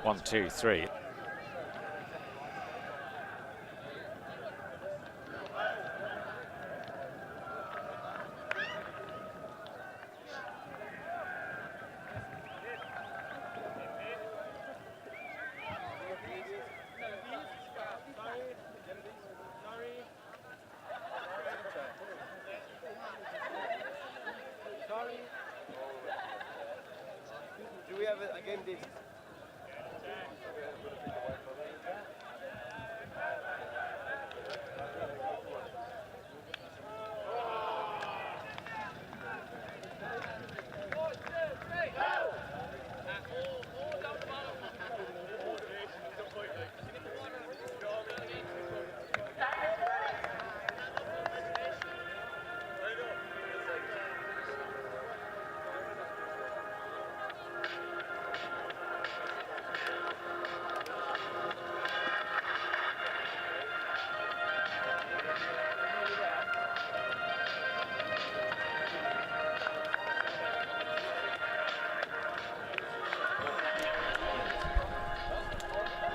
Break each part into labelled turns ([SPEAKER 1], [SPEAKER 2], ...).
[SPEAKER 1] One, two, three.
[SPEAKER 2] Do we have again this?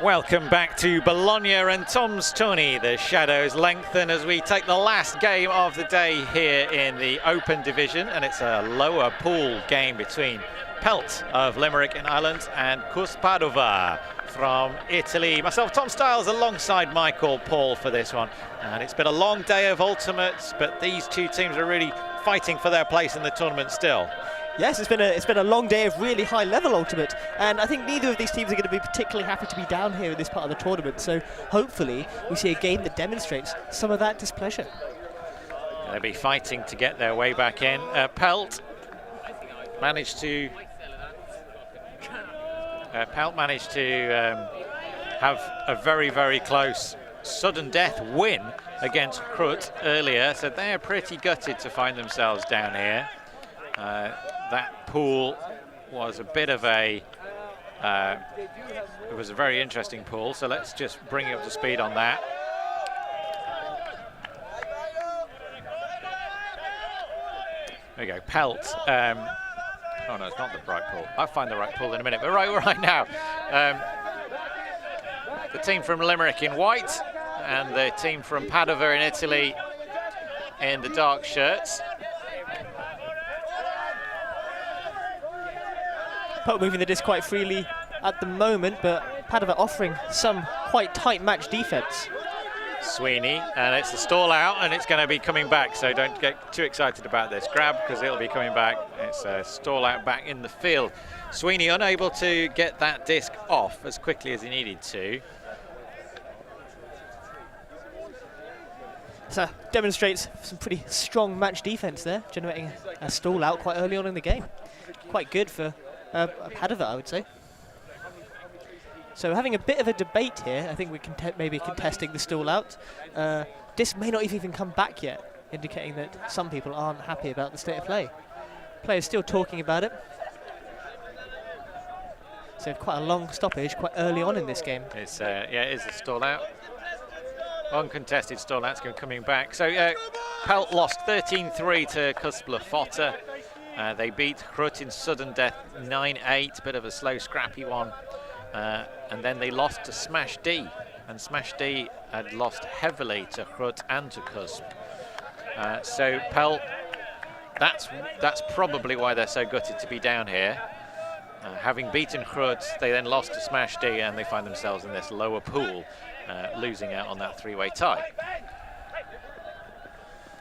[SPEAKER 1] Welcome back to Bologna and Tom's Tourney. The shadows lengthen as we take the last game of the day here in the Open Division, and it's a Lowerpool game between Pelt of Limerick in Ireland and Padova from Italy. Myself, Tom Stiles, alongside Michael Paul for this one. And it's been a long day of ultimates, but these two teams are really fighting for their place in the tournament still.
[SPEAKER 3] Yes, it's been a long day of really high-level ultimate, and I think neither of these teams are going to be particularly happy to be down here in this part of the tournament. So hopefully we see a game that demonstrates some of that displeasure.
[SPEAKER 1] They'll be fighting to get their way back in. Pelt managed to have a very, very close sudden death win against Krut earlier, so they're pretty gutted to find themselves down here. That pool was a bit of a it was a very interesting pool, so let's just bring you up to speed on that. There we go, Pelt. Oh no, it's not the right pool. I'll find the right pool in a minute, but right now, the team from Limerick in white and the team from Padova in Italy in the dark shirts.
[SPEAKER 3] Pelt moving the disc quite freely at the moment, but Padova offering some quite tight match defense.
[SPEAKER 1] Sweeney, and it's the stall out, and it's going to be coming back, so don't get too excited about this grab because it'll be coming back. It's a stall out back in the field. Sweeney unable to get that disc off as quickly as he needed to.
[SPEAKER 3] So demonstrates some pretty strong match defense there, generating a stall out quite early on in the game. Quite good for Padova, I would say. So having a bit of a debate here. I think we can maybe contesting the stall out. Disc may not even come back yet, indicating that some people aren't happy about the state of play. Players still talking about it. So quite a long stoppage quite early on in this game.
[SPEAKER 1] It's yeah, it is a stall out. Uncontested stall out's coming back. So Pelt lost 13-3 to Kuspla-Fotta. They beat Krut in sudden death 9-8, bit of a slow, scrappy one. And then they lost to Smash D, and Smash D had lost heavily to Krut and to Cusp. So Pelt, that's probably why they're so gutted to be down here. Having beaten Krut, they then lost to Smash D, and they find themselves in this lower pool, losing out on that three-way tie.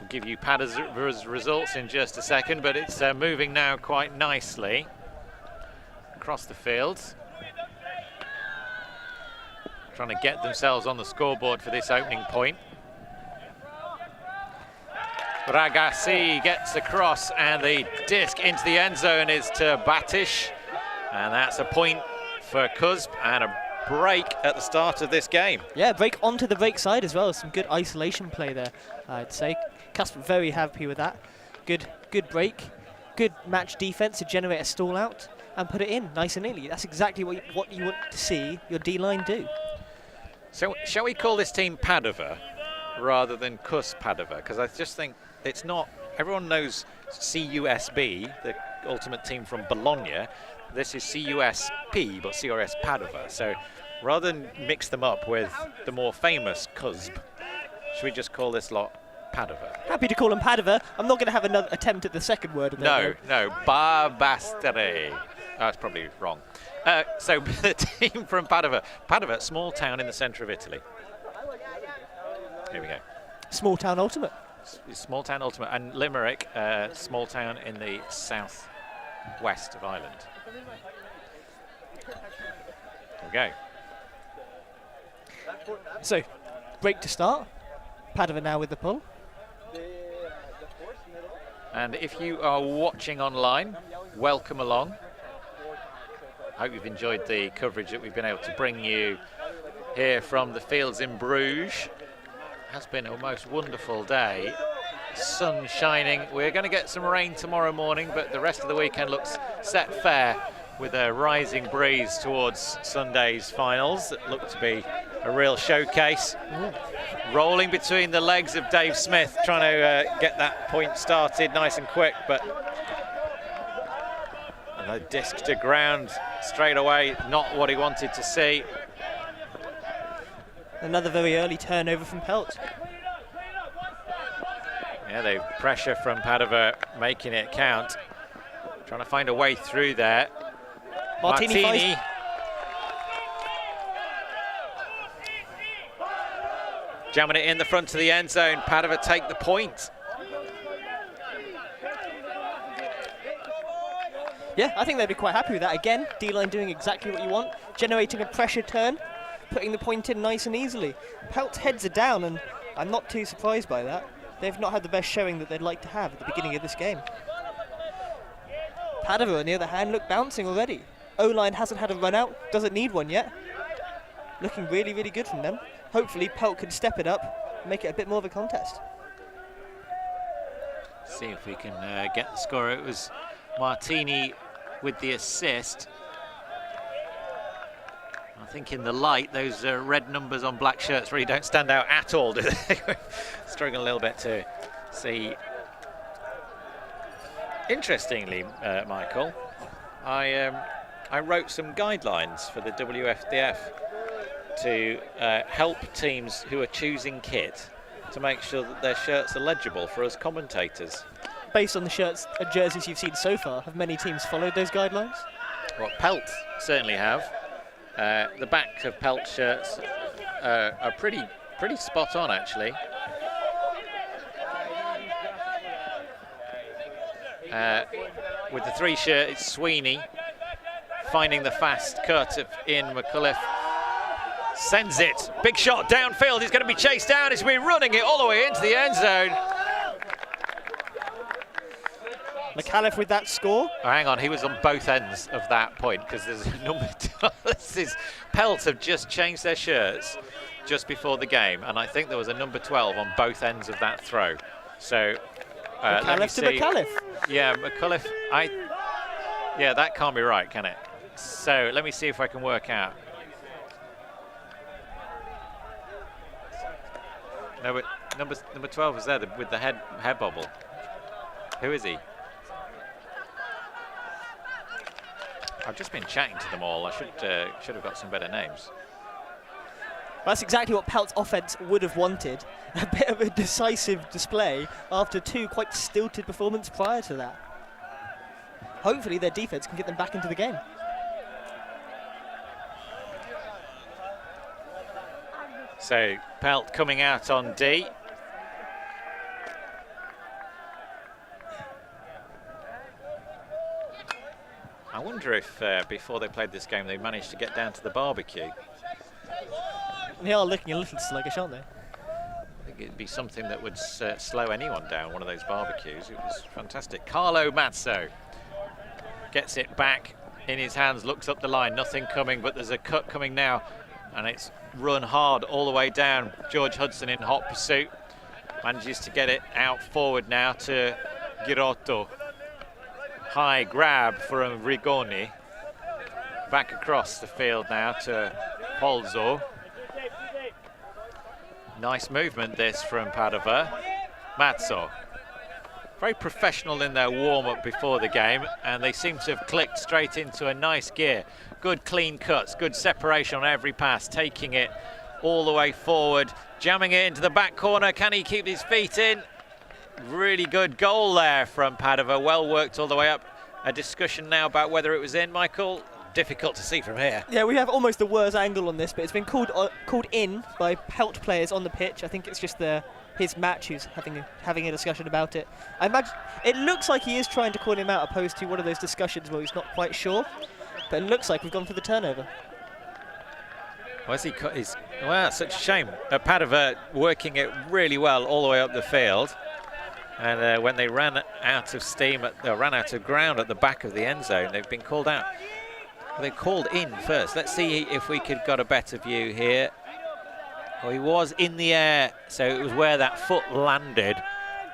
[SPEAKER 1] We'll give you Padova's results in just a second, but it's moving now quite nicely. across the field. Trying to get themselves on the scoreboard for this opening point. Brugge gets across, and the disc into the end zone is to Batish. And that's a point for Cusp, and a break at the start of this game.
[SPEAKER 3] Yeah, break onto the break side as well. Some good isolation play there, I'd say. Cusp very happy with that. Good break. Good match defense to generate a stall out and put it in nice and neatly. That's exactly what you want to see your D-line do.
[SPEAKER 1] So shall we call this team Padova rather than Cusp Padova? Because I just think it's not, everyone knows CUSB, the ultimate team from Bologna. This is CUSP, but CRS Padova. So rather than mix them up with the more famous Cusp, should we just call this lot Padova?
[SPEAKER 3] Happy to call them Padova. I'm not going to have another attempt at the second word of that.
[SPEAKER 1] No, Barbastreji. That's probably wrong. So the team from Padova. Padova, small town in the centre of Italy. Here we go.
[SPEAKER 3] Small town ultimate.
[SPEAKER 1] Small town ultimate. And Limerick, small town in the south west of Ireland. There we go.
[SPEAKER 3] So, break to start. Padova now with the pull.
[SPEAKER 1] And if you are watching online, welcome along. Hope you've enjoyed the coverage that we've been able to bring you here from the fields in Bruges. It has been a most wonderful day. Sun shining. We're going to get some rain tomorrow morning, but the rest of the weekend looks set fair with a rising breeze towards Sunday's finals that look to be a real showcase. Rolling between the legs of Dave Smith, trying to get that point started nice and quick, but a disc to ground straight away, not what he wanted to see.
[SPEAKER 3] Another very early turnover from Pelt.
[SPEAKER 1] Yeah, the pressure from Padova making it count. Trying to find a way through there. Martini. Jamming it in the front of the end zone. Padova take the point.
[SPEAKER 3] Yeah, I think they'd be quite happy with that. Again, D-line doing exactly what you want, generating a pressure turn, putting the point in nice and easily. Pelt's heads are down, and I'm not too surprised by that. They've not had the best showing that they'd like to have at the beginning of this game. Padova, on the other hand, look bouncing already. O-line hasn't had a run out, doesn't need one yet. Looking really, really good from them. Hopefully Pelt can step it up and make it a bit more of a contest.
[SPEAKER 1] See if we can get the score. It was Martini with the assist. I think in the light, those red numbers on black shirts really don't stand out at all, do they? Struggling a little bit to see. Interestingly, Michael, I wrote some guidelines for the WFDF to help teams who are choosing kit to make sure that their shirts are legible for us commentators.
[SPEAKER 3] Based on the shirts and jerseys you've seen so far, have many teams followed those guidelines?
[SPEAKER 1] Well, Pelt certainly have. The back of Pelt shirts are pretty spot on, actually. With the three shirt, it's Sweeney finding the fast cut of Ian McCullough. Sends it. Big shot downfield. He's going to be chased down. He's been running it all the way into the end zone.
[SPEAKER 3] McAuliffe with that score.
[SPEAKER 1] Oh, hang on, he was on both ends of that point because there's a number. Pelt have just changed their shirts just before the game, and I think there was a number 12 on both ends of that throw. So
[SPEAKER 3] McAuliffe to McAuliffe.
[SPEAKER 1] Yeah, McAuliffe. Yeah, that can't be right, can it? So let me see if I can work out. No, but number 12 was there with the head bobble. Who is he? I've just been chatting to them all. I should have got some better names.
[SPEAKER 3] That's exactly what Pelt's offense would have wanted. A bit of a decisive display after two quite stilted performances prior to that. Hopefully their defense can get them back into the game.
[SPEAKER 1] So Pelt coming out on D. I wonder if before they played this game they managed to get down to the barbecue.
[SPEAKER 3] They are looking a little sluggish, aren't they?
[SPEAKER 1] I think it'd be something that would slow anyone down, one of those barbecues. It was fantastic. Carlo Mazzo gets it back in his hands, looks up the line, nothing coming, but there's a cut coming now, and it's run hard all the way down. George Hudson in hot pursuit, manages to get it out forward now to Girotto. High grab from Rigoni. Back across the field now to Polzo. Nice movement this from Padova. Mazzo. Very professional in their warm-up before the game, and they seem to have clicked straight into a nice gear. Good clean cuts, good separation on every pass, taking it all the way forward, jamming it into the back corner. Can he keep his feet in? Really good goal there from Padova, well worked all the way up. A discussion now about whether it was in, Michael. Difficult to see from here.
[SPEAKER 3] Yeah, we have almost the worst angle on this, but it's been called in by Pelt players on the pitch. I think it's just his match who's having a discussion about it. I imagine it looks like he is trying to call him out, opposed to one of those discussions where he's not quite sure. But it looks like we've gone for the turnover.
[SPEAKER 1] Where's he cut his? Wow, such a shame. Padova working it really well all the way up the field. And when they ran out of steam, ran out of ground at the back of the end zone, they've been called out. They called in first. Let's see if we could got a better view here. Oh, he was in the air, so it was where that foot landed.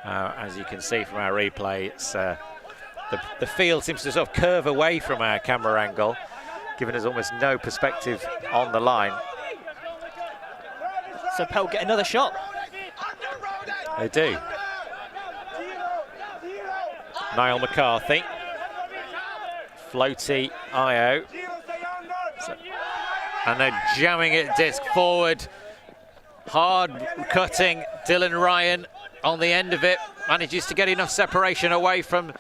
[SPEAKER 1] As you can see from our replay, it's the field seems to sort of curve away from our camera angle, giving us almost no perspective on the line.
[SPEAKER 3] So Pelt get another shot.
[SPEAKER 1] They do. Niall McCarthy. Floaty IO. And they're jamming it disc forward. Hard cutting. Dylan Ryan on the end of it. Manages to get enough separation away from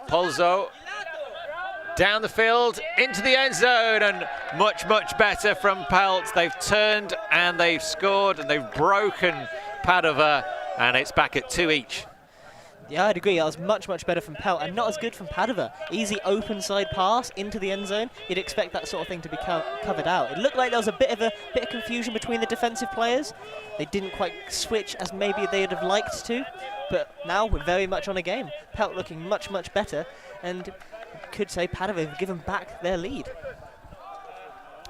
[SPEAKER 1] Polzo. Down the field, into the end zone, and much, much better from Pelt. They've turned and they've scored and they've broken Padova, and it's back at 2 each.
[SPEAKER 3] Yeah, I'd agree. That was much, much better from Pelt and not as good from Padova. Easy open side pass into the end zone. You'd expect that sort of thing to be covered out. It looked like there was a bit of confusion between the defensive players. They didn't quite switch as maybe they'd have liked to, but now we're very much on a game. Pelt looking much, much better, and could say Padova have given back their lead.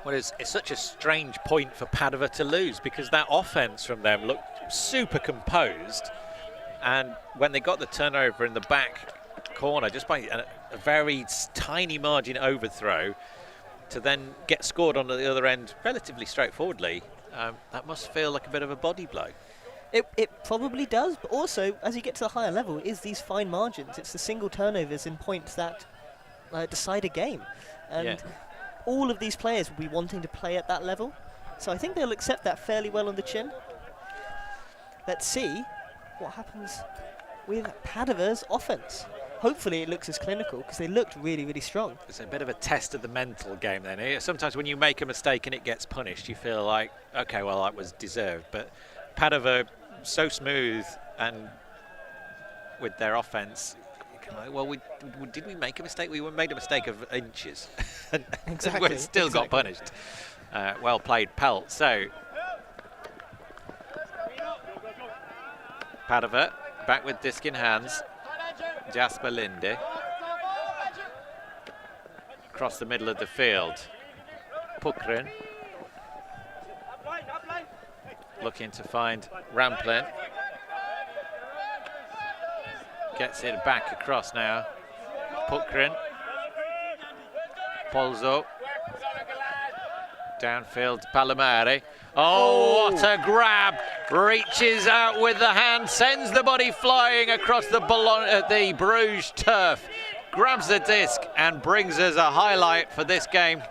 [SPEAKER 1] Well, it's such a strange point for Padova to lose, because that offense from them looked super composed. And when they got the turnover in the back corner, just by a very tiny margin overthrow, to then get scored on the other end relatively straightforwardly, that must feel like a bit of a body blow.
[SPEAKER 3] It probably does, but also, as you get to the higher level, it is these fine margins. It's the single turnovers in points that decide a game. And all of these players will be wanting to play at that level. So I think they'll accept that fairly well on the chin. Let's see what happens with Padova's offense. Hopefully it looks as clinical, because they looked really, really strong.
[SPEAKER 1] It's a bit of a test of the mental game then. Sometimes when you make a mistake and it gets punished, you feel like, okay, well, that was deserved. But Padova, so smooth, and with their offense, well, did we make a mistake? We made a mistake of inches.
[SPEAKER 3] Exactly.
[SPEAKER 1] We still got punished. Well played, Pelt. So Padova back with disc in hands. Jasper Linde across the middle of the field. Pukrin looking to find Ramplin. Gets it back across now. Pukrin. Polzo. Downfield, Palomari. Oh, what a grab! Reaches out with the hand, sends the body flying across the Bruges turf. Grabs the disc and brings us a highlight for this game.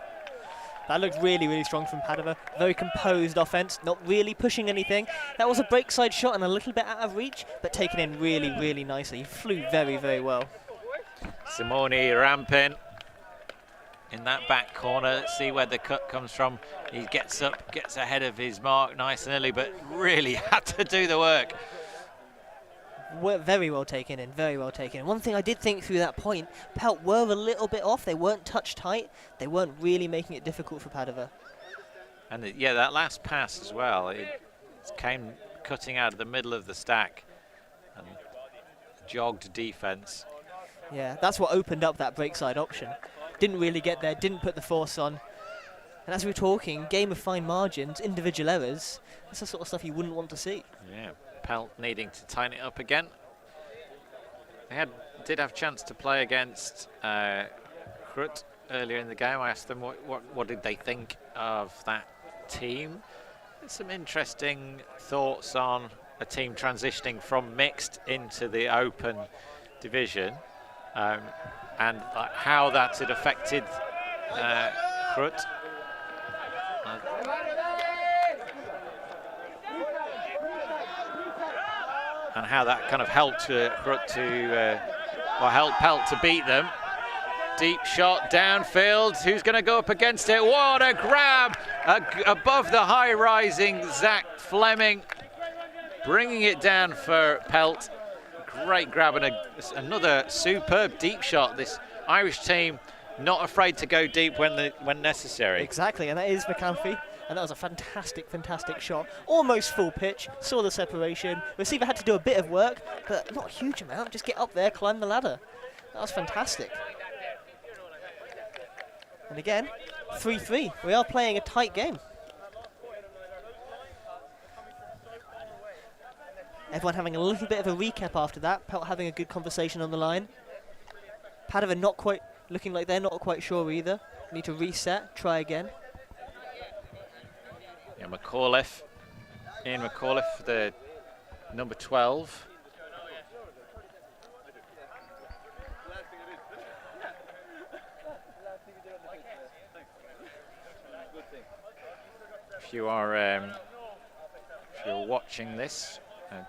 [SPEAKER 3] That looked really, really strong from Padova. Very composed offense, not really pushing anything. That was a breakside shot and a little bit out of reach, but taken in really, really nicely. He flew very, very well.
[SPEAKER 1] Simone Rampin in that back corner. Let's see where the cut comes from. He gets up, gets ahead of his mark nice and early, but really had to do the work.
[SPEAKER 3] Were very well taken in, very well taken in. One thing I did think through that point, Pelt were a little bit off. They weren't touch tight. They weren't really making it difficult for Padova.
[SPEAKER 1] And yeah, that last pass as well, it came cutting out of the middle of the stack and jogged defense.
[SPEAKER 3] Yeah, that's what opened up that break side option. Didn't really get there, didn't put the force on. And as we were talking, game of fine margins, individual errors, that's the sort of stuff you wouldn't want to see.
[SPEAKER 1] Yeah, Pelt needing to tighten it up again. They did have a chance to play against Krut earlier in the game. I asked them what did they think of that team. There's some interesting thoughts on a team transitioning from mixed into the open division, and how that had affected Krut. And how that kind of helped Krut helped Pelt to beat them. Deep shot downfield. Who's going to go up against it? What a grab above the high-rising Zach Fleming, bringing it down for Pelt. Great grab and another superb deep shot. This Irish team not afraid to go deep when necessary.
[SPEAKER 3] Exactly, and that is McAfee. And that was a fantastic, fantastic shot. Almost full pitch, saw the separation. Receiver had to do a bit of work, but not a huge amount. Just get up there, climb the ladder. That was fantastic. And again, 3-3. We are playing a tight game. Everyone having a little bit of a recap after that. Pelt having a good conversation on the line. Padova not quite, looking like they're not quite sure either. Need to reset, try again.
[SPEAKER 1] Yeah, Ian McAuliffe, the number 12. If you're watching this,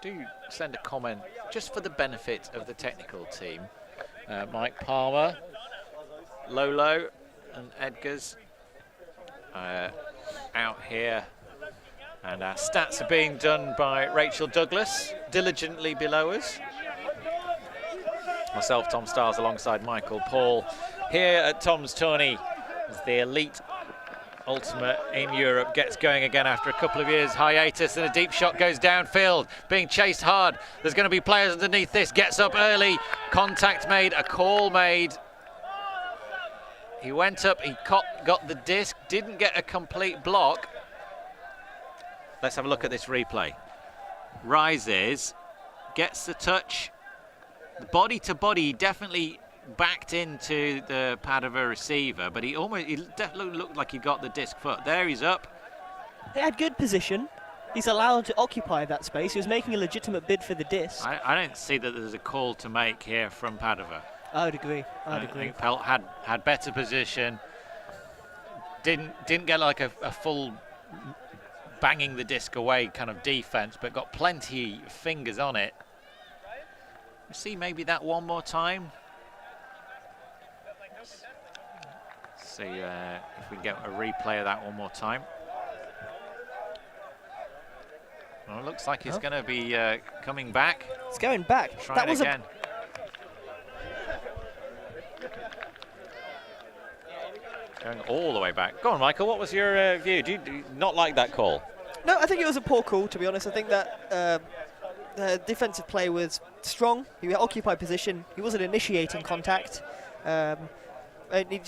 [SPEAKER 1] do send a comment just for the benefit of the technical team. Mike Palmer, Lolo, and Edgar's out here. And our stats are being done by Rachel Douglas, diligently below us. Myself, Tom Stars, alongside Michael Paul. Here at Tom's Tourney, as the elite ultimate in Europe gets going again after a couple of years hiatus, and a deep shot goes downfield, being chased hard. There's going to be players underneath this, gets up early, contact made, a call made. He went up, he got the disc, didn't get a complete block. Let's have a look at this replay. Rises, gets the touch, body to body, definitely backed into the Padova receiver, but he definitely looked like he got the disc foot. There he's up.
[SPEAKER 3] He had good position. He's allowed to occupy that space. He was making a legitimate bid for the disc.
[SPEAKER 1] I don't see that there's a call to make here from Padova.
[SPEAKER 3] I would agree.
[SPEAKER 1] I think Pelt had better position. Didn't get like a full banging the disc away kind of defense, but got plenty fingers on it. See maybe that one more time. See if we can get a replay of that one more time. Well, it looks like he's going to be coming back.
[SPEAKER 3] It's going back.
[SPEAKER 1] Trying again. Going all the way back. Go on, Michael, what was your view? Do you not like that call?
[SPEAKER 3] No, I think it was a poor call, to be honest. I think that the defensive play was strong. He occupied position. He wasn't initiating contact. And he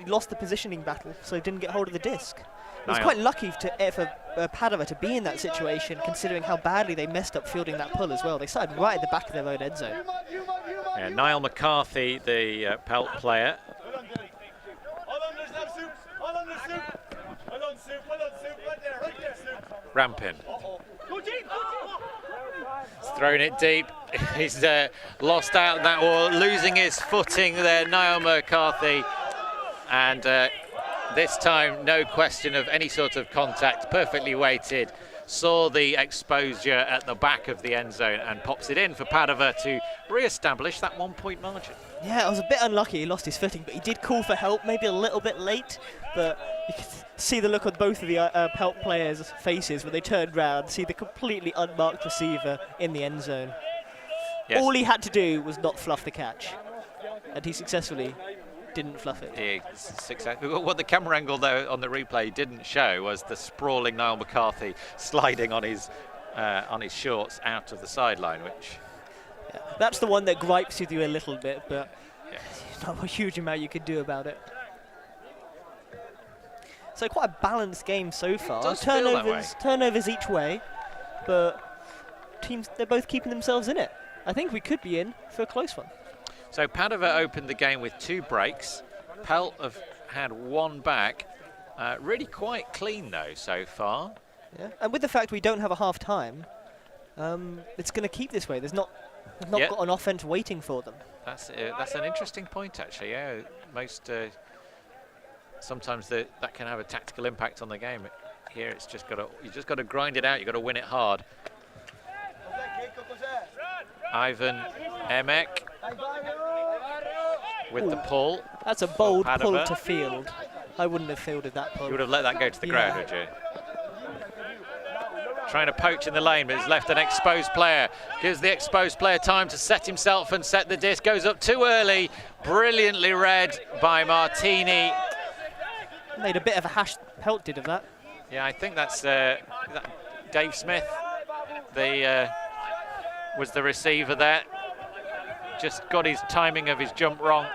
[SPEAKER 3] lost the positioning battle, so he didn't get hold of the disc. It was quite lucky for Padova to be in that situation, considering how badly they messed up fielding that pull as well. They started right at the back of their own end zone.
[SPEAKER 1] Yeah, Niall McCarthy, the Pelt player. Rampin. He's thrown it deep. He's lost out that wall, losing his footing there, Niall McCarthy. And this time, no question of any sort of contact, perfectly weighted. Saw the exposure at the back of the end zone and pops it in for Padova to re-establish that 1 point margin.
[SPEAKER 3] Yeah, I was a bit unlucky. He lost his footing, but he did call for help, maybe a little bit late. But you could see the look on both of the Pelt players' faces when they turned round, see the completely unmarked receiver in the end zone.
[SPEAKER 1] Yes.
[SPEAKER 3] All he had to do was not fluff the catch, and he successfully didn't fluff it.
[SPEAKER 1] What the camera angle though on the replay didn't show was the sprawling Niall McCarthy sliding on his shorts out of the sideline, which...
[SPEAKER 3] Yeah, that's the one that gripes with you a little bit, but
[SPEAKER 1] Yeah.
[SPEAKER 3] not a huge amount you could do about it. So quite a balanced game so far.
[SPEAKER 1] does feel that way.
[SPEAKER 3] Turnovers each way, but teams, they're both keeping themselves in it. I think we could be in for a close one.
[SPEAKER 1] So Padova opened the game with 2 breaks. Pelt have had 1 back. Really quite clean though so far.
[SPEAKER 3] Yeah. And with the fact we don't have a half time, it's going to keep this way. They've not got an offense waiting for them.
[SPEAKER 1] That's an interesting point actually. Yeah, most sometimes that can have a tactical impact on the game. Here it's just got to grind it out. You've got to win it hard. Ivan Emek with the pull.
[SPEAKER 3] That's a bold pull
[SPEAKER 1] Padova.
[SPEAKER 3] to field. I wouldn't have fielded that pull.
[SPEAKER 1] You would have let that go to the
[SPEAKER 3] Yeah.
[SPEAKER 1] ground, would you? Trying to poach in the lane, but he's left an exposed player. Gives the exposed player time to set himself and set the disc. Goes up too early. Brilliantly read by Martini.
[SPEAKER 3] Made a bit of a hash. Pelt did of that.
[SPEAKER 1] Yeah, I think that's Dave Smith. Was the receiver there. Just got his timing of his jump wrong.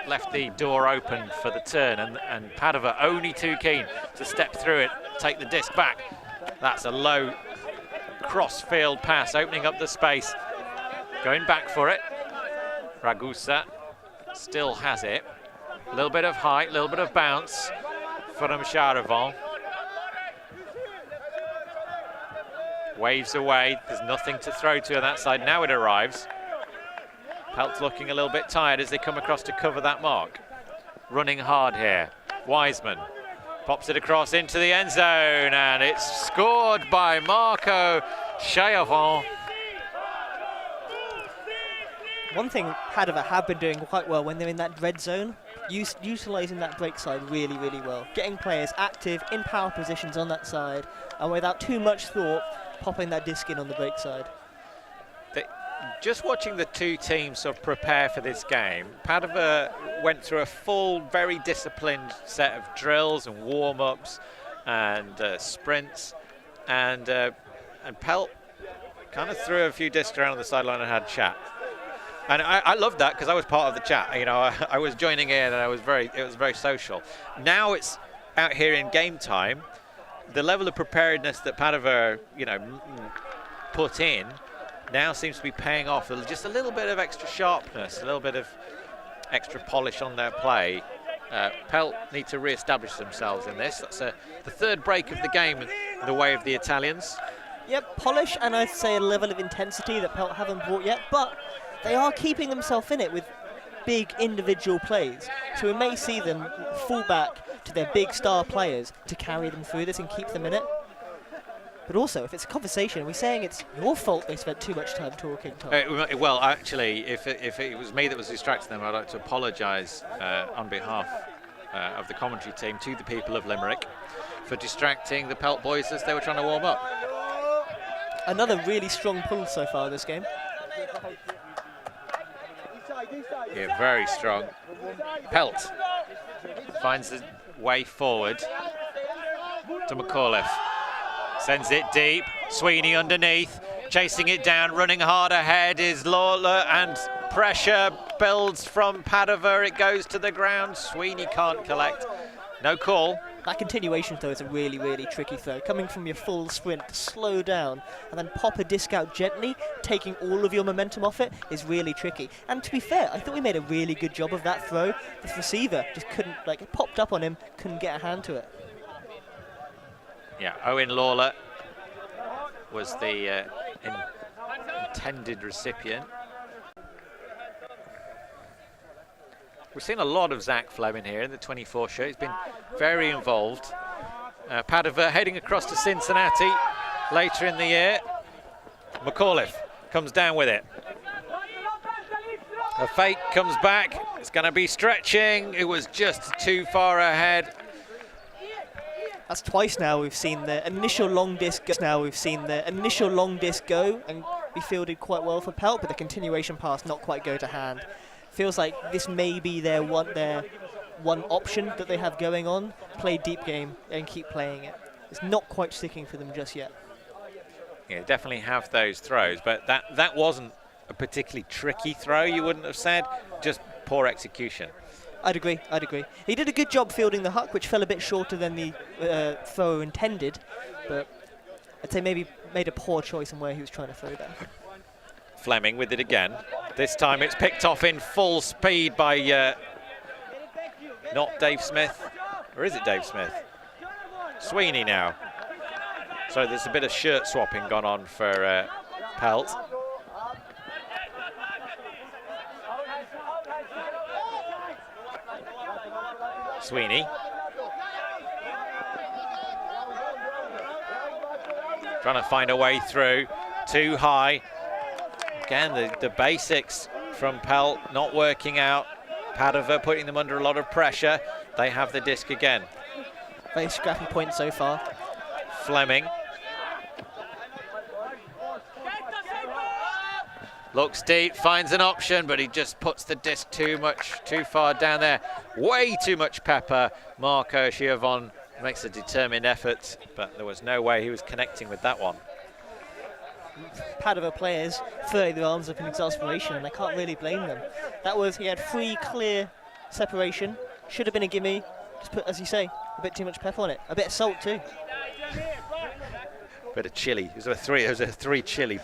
[SPEAKER 1] Left the door open for the turn, and Padova only too keen to step through it, take the disc back. That's a low cross-field pass, opening up the space. Going back for it. Ragusa still has it. A little bit of height, a little bit of bounce from Charavan. Waves away, there's nothing to throw to on that side. Now it arrives. Pelt's looking a little bit tired as they come across to cover that mark. Running hard here. Wiseman pops it across into the end zone, and it's scored by Marco Charavan.
[SPEAKER 3] One thing Padova have been doing quite well when they're in that red zone, utilising that break side really, really well. Getting players active in power positions on that side, and without too much thought, popping that disc in on the break side.
[SPEAKER 1] Just watching the two teams sort of prepare for this game, Padova went through a full, very disciplined set of drills and warm-ups and sprints, and Pelt kind of threw a few discs around on the sideline and had a chat. And I loved that because I was part of the chat. You know, I was joining in, and it was very social. Now it's out here in game time. The level of preparedness that Padova, put in now seems to be paying off. Just a little bit of extra sharpness, a little bit of extra polish on their play. Pelt need to re-establish themselves in this. That's the 3rd break of the game in the way of the Italians.
[SPEAKER 3] Yep, polish, and I'd say a level of intensity that Pelt haven't brought yet, but they are keeping themselves in it with big individual plays. So we may see them fall back to their big star players to carry them through this and keep them in it. But also, if it's a conversation, are we saying it's your fault they spent too much time talking, Tom?
[SPEAKER 1] Well, actually, if it was me that was distracting them, I'd like to apologise on behalf of the commentary team to the people of Limerick for distracting the Pelt boys as they were trying to warm up.
[SPEAKER 3] Another really strong pull so far this game.
[SPEAKER 1] Yeah, very strong. Pelt finds the way forward to McAuliffe. Sends it deep. Sweeney underneath, chasing it down, running hard ahead is Lawler, and pressure builds from Padova. It goes to the ground. Sweeney can't collect. No call.
[SPEAKER 3] That continuation throw is a really, really tricky throw. Coming from your full sprint to slow down and then pop a disc out gently, taking all of your momentum off it, is really tricky. And to be fair, I thought we made a really good job of that throw. The receiver just couldn't, it popped up on him, couldn't get a hand to it.
[SPEAKER 1] Yeah, Owen Lawler was the intended recipient. We've seen a lot of Zach Fleming here in the 24 shirt. He's been very involved. Padova heading across to Cincinnati later in the year. McAuliffe comes down with it. A fake comes back. It's going to be stretching. It was just too far ahead.
[SPEAKER 3] That's twice now we've seen the initial long disc go, and be fielded quite well for Pelt, but the continuation pass not quite go to hand. Feels like this may be their one option that they have going on. Play deep game and keep playing it. It's not quite sticking for them just yet.
[SPEAKER 1] Yeah, definitely have those throws, but that wasn't a particularly tricky throw, you wouldn't have said, just poor execution.
[SPEAKER 3] I'd agree. He did a good job fielding the huck, which fell a bit shorter than the thrower intended, but I'd say maybe made a poor choice in where he was trying to throw that.
[SPEAKER 1] Fleming with it again. This time it's picked off in full speed by not Dave Smith, or is it Dave Smith? Sweeney now. So there's a bit of shirt swapping gone on for Pelt. Sweeney. Trying to find a way through. Too high. Again, the basics from Pelt not working out. Padova putting them under a lot of pressure. They have the disc again.
[SPEAKER 3] Very scrappy point so far.
[SPEAKER 1] Fleming. Looks deep, finds an option, but he just puts the disc too far down there. Way too much pepper. Marco Schiavon makes a determined effort, but there was no way he was connecting with that one.
[SPEAKER 3] Padova players throwing their arms up in exasperation, and I can't really blame them. He had free, clear separation. Should have been a gimme. Just put, as you say, a bit too much pepper on it. A bit of salt too.
[SPEAKER 1] Bit of chili. It was a three chili.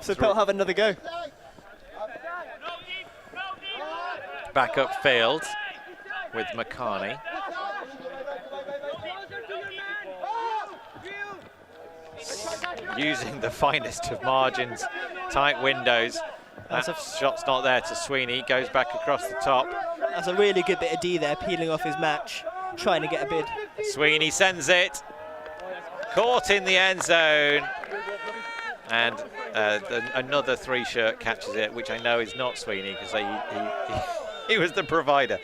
[SPEAKER 3] So Pelt have another go.
[SPEAKER 1] Back up field with McCarney. Using the finest of margins, tight windows. That shot's not there to Sweeney, goes back across the top.
[SPEAKER 3] That's a really good bit of D there, peeling off his match, trying to get a bid.
[SPEAKER 1] Sweeney sends it. Caught in the end zone. And another three-shirt catches it, which I know is not Sweeney because he was the provider.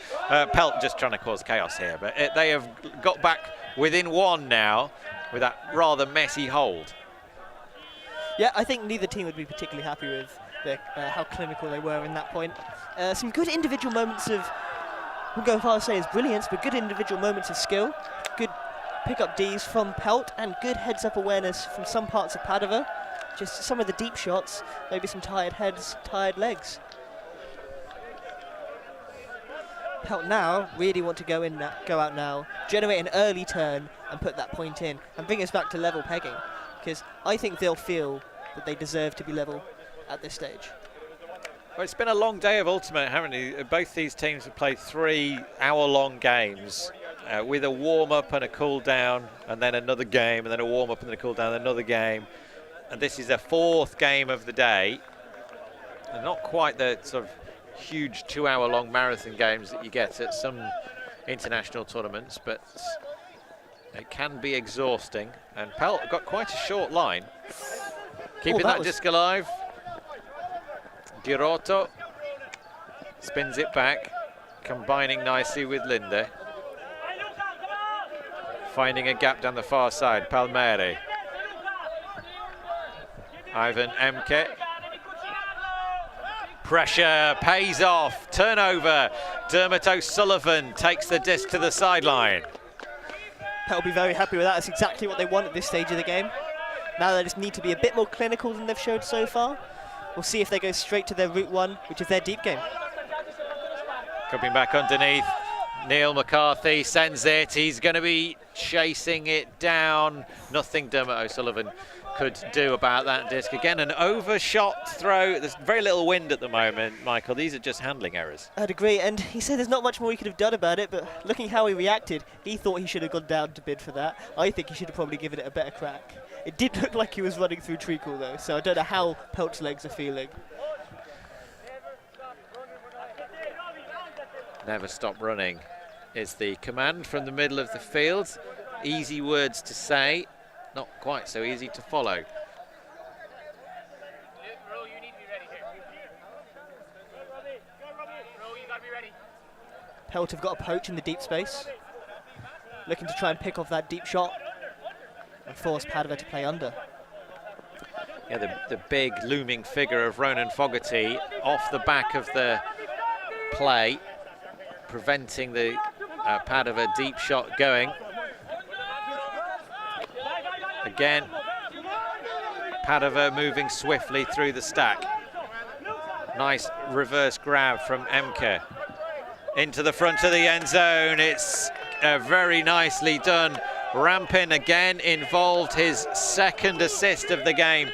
[SPEAKER 1] Pelt just trying to cause chaos here, but they have got back within one now with that rather messy hold.
[SPEAKER 3] Yeah, I think neither team would be particularly happy with how clinical they were in that point. Some good individual moments of, I won't go as far as say as brilliance, but good individual moments of skill. Good pick-up Ds from Pelt and good heads-up awareness from some parts of Padova. Just some of the deep shots, maybe some tired heads, tired legs. Pelt now really want to go out now, generate an early turn and put that point in and bring us back to level pegging, because I think they'll feel that they deserve to be level at this stage.
[SPEAKER 1] Well, it's been a long day of Ultimate, haven't it? Both these teams have played 3-hour-long games with a warm-up and a cool-down, and then another game, and then a warm-up and then a cool-down, and another game. And this is the fourth game of the day. And not quite the sort of huge 2-hour-long marathon games that you get at some international tournaments, but it can be exhausting. And Pelt got quite a short line. Keeping that disc alive. Giroto spins it back, combining nicely with Linde. Finding a gap down the far side, Palmieri. Ivan Emke. Pressure pays off. Turnover. Dermot O'Sullivan takes the disc to the sideline.
[SPEAKER 3] Pelt will be very happy with that. That's exactly what they want at this stage of the game. Now they just need to be a bit more clinical than they've showed so far. We'll see if they go straight to their route one, which is their deep game.
[SPEAKER 1] Coming back underneath. Neil McCarthy sends it. He's going to be chasing it down. Nothing Dermot O'Sullivan could do about that disc. Again, an overshot throw. There's very little wind at the moment, Michael. These are just handling errors.
[SPEAKER 3] I'd agree, and he said there's not much more he could have done about it, but looking how he reacted, he thought he should have gone down to bid for that. I think he should have probably given it a better crack. It did look like he was running through treacle, though, so I don't know how Pelt's legs are feeling.
[SPEAKER 1] Never stop running is the command from the middle of the field. Easy words to say, not quite so easy to follow.
[SPEAKER 3] Pelt have got a poach in the deep space, looking to try and pick off that deep shot and force Padova to play under.
[SPEAKER 1] Yeah, the big looming figure of Ronan Fogarty off the back of the play, preventing the Padova deep shot going. Again, Padova moving swiftly through the stack. Nice reverse grab from Emke. Into the front of the end zone. It's very nicely done. Rampin again involved, his second assist of the game,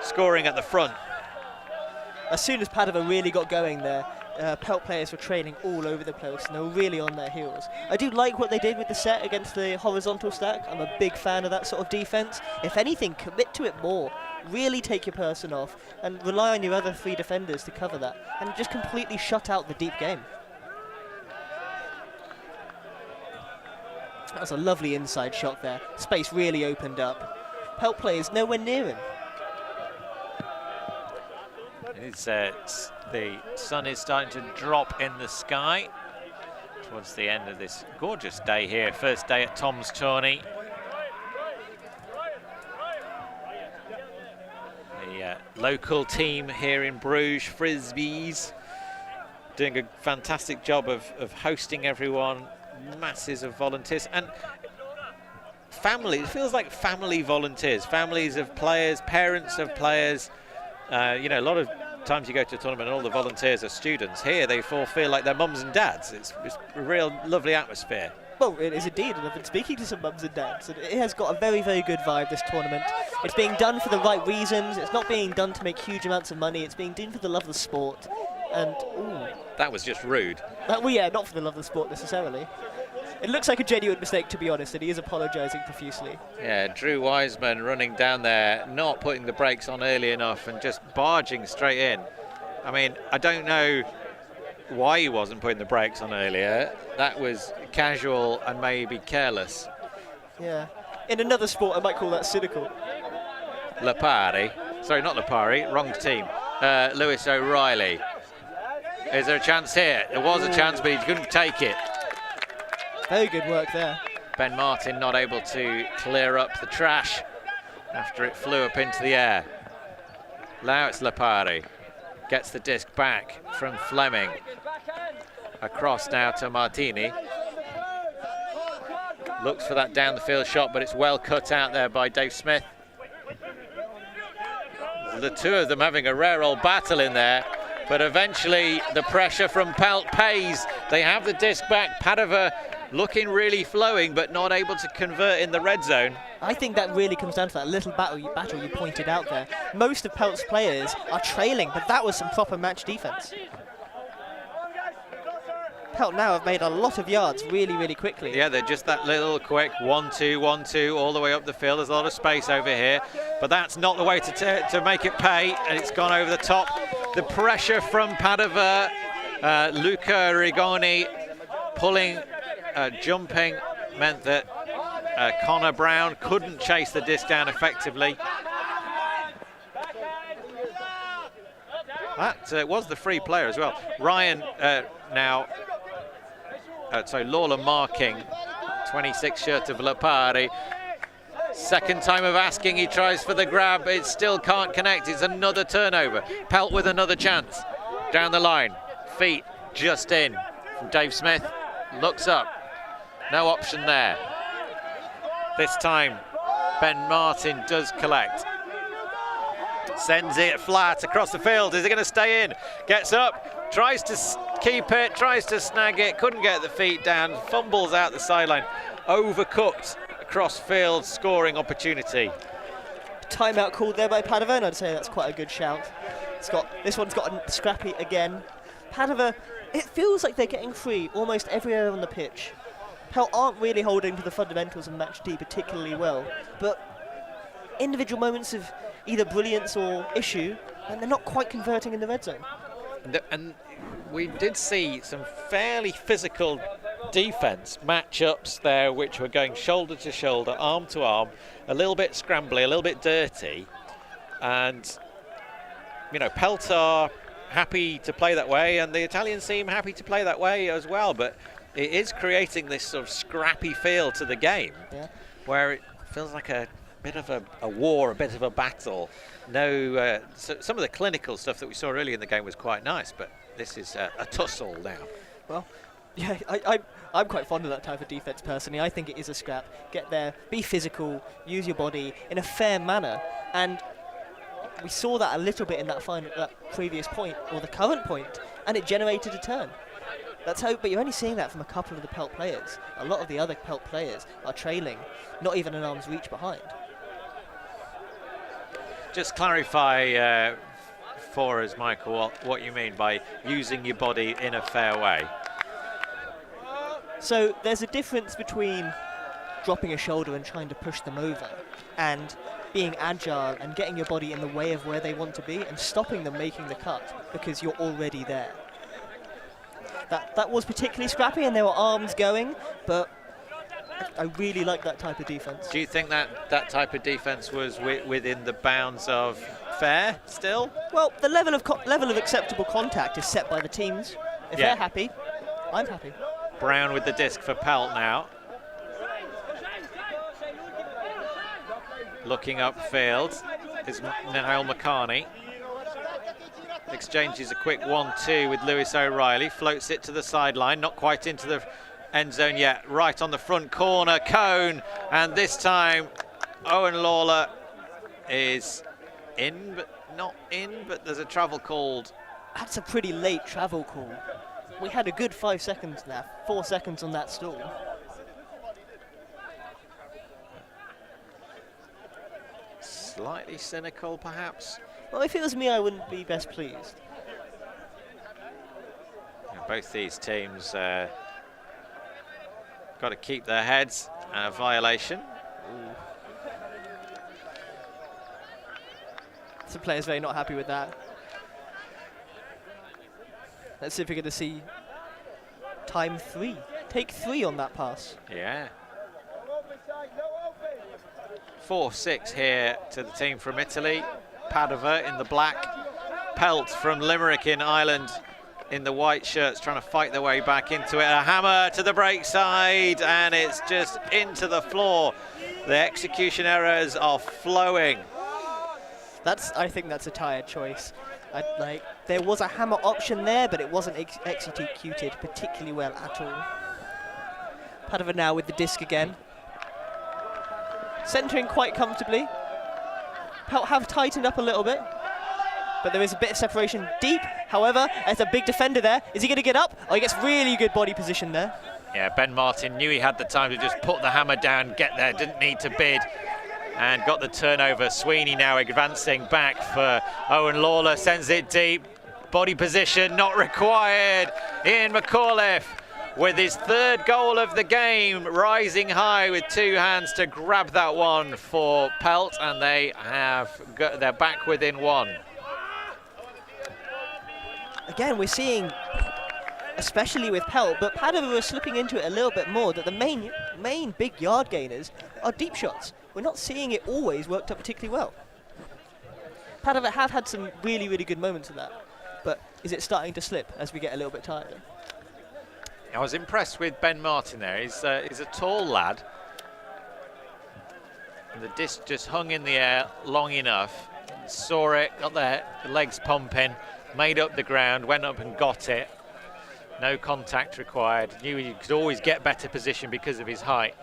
[SPEAKER 1] scoring at the front.
[SPEAKER 3] As soon as Padova really got going there, Pelt players were trailing all over the place and they were really on their heels. I do like what they did with the set against the horizontal stack. I'm a big fan of that sort of defense. If anything, commit to it more. Really take your person off and rely on your other 3 defenders to cover that and just completely shut out the deep game. That was a lovely inside shot there. Space really opened up. Pelt players nowhere near him.
[SPEAKER 1] It's, the sun is starting to drop in the sky towards the end of this gorgeous day here. First day at Tom's Tourney. The local team here in Bruges, Frisbees, doing a fantastic job of hosting everyone. Masses of volunteers and family. It feels like family volunteers, families of players, parents of players. You know, a lot of times you go to a tournament and all the volunteers are students. Here they all feel like they're mums and dads. It's a real lovely atmosphere.
[SPEAKER 3] Well, it is indeed, and I've been speaking to some mums and dads, and it has got a very, very good vibe, this tournament. It's being done for the right reasons. It's not being done to make huge amounts of money. It's being done for the love of the sport. And, ooh.
[SPEAKER 1] That was just rude.
[SPEAKER 3] Well, yeah, not for the love of the sport necessarily. It looks like a genuine mistake, to be honest, and he is apologising profusely.
[SPEAKER 1] Yeah, Drew Wiseman running down there, not putting the brakes on early enough and just barging straight in. I mean, I don't know why he wasn't putting the brakes on earlier. That was casual and maybe careless.
[SPEAKER 3] Yeah. In another sport, I might call that cynical.
[SPEAKER 1] Lipari. Sorry, not Lipari, wrong team. Lewis O'Reilly. Is there a chance here? There was a chance, but he couldn't take it.
[SPEAKER 3] Very good work there.
[SPEAKER 1] Ben Martin not able to clear up the trash after it flew up into the air. Now it's Lipari. Gets the disc back from Fleming. Across now to Martini. Looks for that down the field shot, but it's well cut out there by Dave Smith. The two of them having a rare old battle in there, but eventually the pressure from Pelt pays. They have the disc back. Padova looking really flowing, but not able to convert in the red zone.
[SPEAKER 3] I think that really comes down to that little battle you pointed out there. Most of Pelt's players are trailing, but that was some proper match defense. Pelt now have made a lot of yards really, really quickly.
[SPEAKER 1] Yeah, they're just that little quick 1-2, 1-2 all the way up the field. There's a lot of space over here, but that's not the way to make it pay, and it's gone over the top. The pressure from Padova, Luca Rigoni pulling, jumping, meant that Connor Brown couldn't chase the disc down effectively. That was the free player as well. Ryan now, so Lawler marking, 26 shirt of Lipari. Second time of asking, he tries for the grab, it still can't connect, it's another turnover. Pelt with another chance, down the line, feet just in from Dave Smith, looks up, no option there. This time, Ben Martin does collect. Sends it flat across the field, is it gonna stay in? Gets up, tries to keep it, tries to snag it, couldn't get the feet down, fumbles out the sideline, overcooked. Cross-field scoring opportunity.
[SPEAKER 3] Timeout called there by Padova, and I'd say that's quite a good shout. This one's got scrappy again. Padova, it feels like they're getting free almost everywhere on the pitch. Pelt aren't really holding to the fundamentals of match D particularly well, but individual moments of either brilliance or issue, and they're not quite converting in the red zone.
[SPEAKER 1] And we did see some fairly physical defense matchups there, which were going shoulder to shoulder, arm to arm, a little bit scrambly, a little bit dirty, and you know, Pelt are happy to play that way, and the Italians seem happy to play that way as well, but it is creating this sort of scrappy feel to the game, where it feels like a bit of a war, a bit of a battle. No, some of the clinical stuff that we saw earlier in the game was quite nice, but this is a tussle now.
[SPEAKER 3] Well, yeah, I'm quite fond of that type of defense personally. I think it is a scrap. Get there, be physical, use your body in a fair manner, and we saw that a little bit in that previous point, or the current point, and it generated a turn. Let's hope, but you're only seeing that from a couple of the Pelt players. A lot of the other Pelt players are trailing, not even an arm's reach behind.
[SPEAKER 1] Just clarify for us, Michael, what you mean by using your body in a fair way.
[SPEAKER 3] So there's a difference between dropping a shoulder and trying to push them over, and being agile and getting your body in the way of where they want to be and stopping them making the cut because you're already there. That was particularly scrappy, and there were arms going, but I really like that type of defense.
[SPEAKER 1] Do you think that type of defense was within the bounds of fair still?
[SPEAKER 3] Well, the level of acceptable contact is set by the teams. If they're happy, I'm happy.
[SPEAKER 1] Brown with the disc for Pelt now. Looking upfield is Niall McCarney. Exchanges a quick 1-2 with Lewis O'Reilly. Floats it to the sideline, not quite into the end zone yet. Right on the front corner, Cone. And this time, Owen Lawler is in, but not in, but there's a travel called.
[SPEAKER 3] That's a pretty late travel call. We had a good 5 seconds there, 4 seconds on that stall.
[SPEAKER 1] Slightly cynical, perhaps.
[SPEAKER 3] Well, if it was me, I wouldn't be best pleased.
[SPEAKER 1] Yeah, both these teams got to keep their heads. Violation.
[SPEAKER 3] Some players very not happy with that. Let's see if we're going to see time 3. Take 3 on that pass.
[SPEAKER 1] Yeah. 4-6 here to the team from Italy. Padova in the black. Pelt from Limerick in Ireland in the white shirts, trying to fight their way back into it. A hammer to the break side, and it's just into the floor. The execution errors are flowing.
[SPEAKER 3] I think that's a tired choice. There was a hammer option there, but it wasn't executed particularly well at all. Padova now with the disc again. Centering quite comfortably. Pelt have tightened up a little bit, but there is a bit of separation deep. However, there's a big defender there. Is he going to get up? Oh, he gets really good body position there.
[SPEAKER 1] Yeah, Ben Martin knew he had the time to just put the hammer down, get there, didn't need to bid, and got the turnover. Sweeney now advancing back for Owen Lawler, sends it deep. Body position not required. Ian McAuliffe with his 3rd goal of the game, rising high with 2 hands to grab that one for Pelt, and they're back within 1.
[SPEAKER 3] Again, we're seeing, especially with Pelt, but Padova was slipping into it a little bit more, that the main big yard gainers are deep shots. We're not seeing it always worked up particularly well. Padova have had some really, really good moments of that, but is it starting to slip as we get a little bit tired?
[SPEAKER 1] I was impressed with Ben Martin there. He's a tall lad. And the disc just hung in the air long enough. Saw it, got the legs pumping, made up the ground, went up and got it. No contact required. Knew he could always get better position because of his height.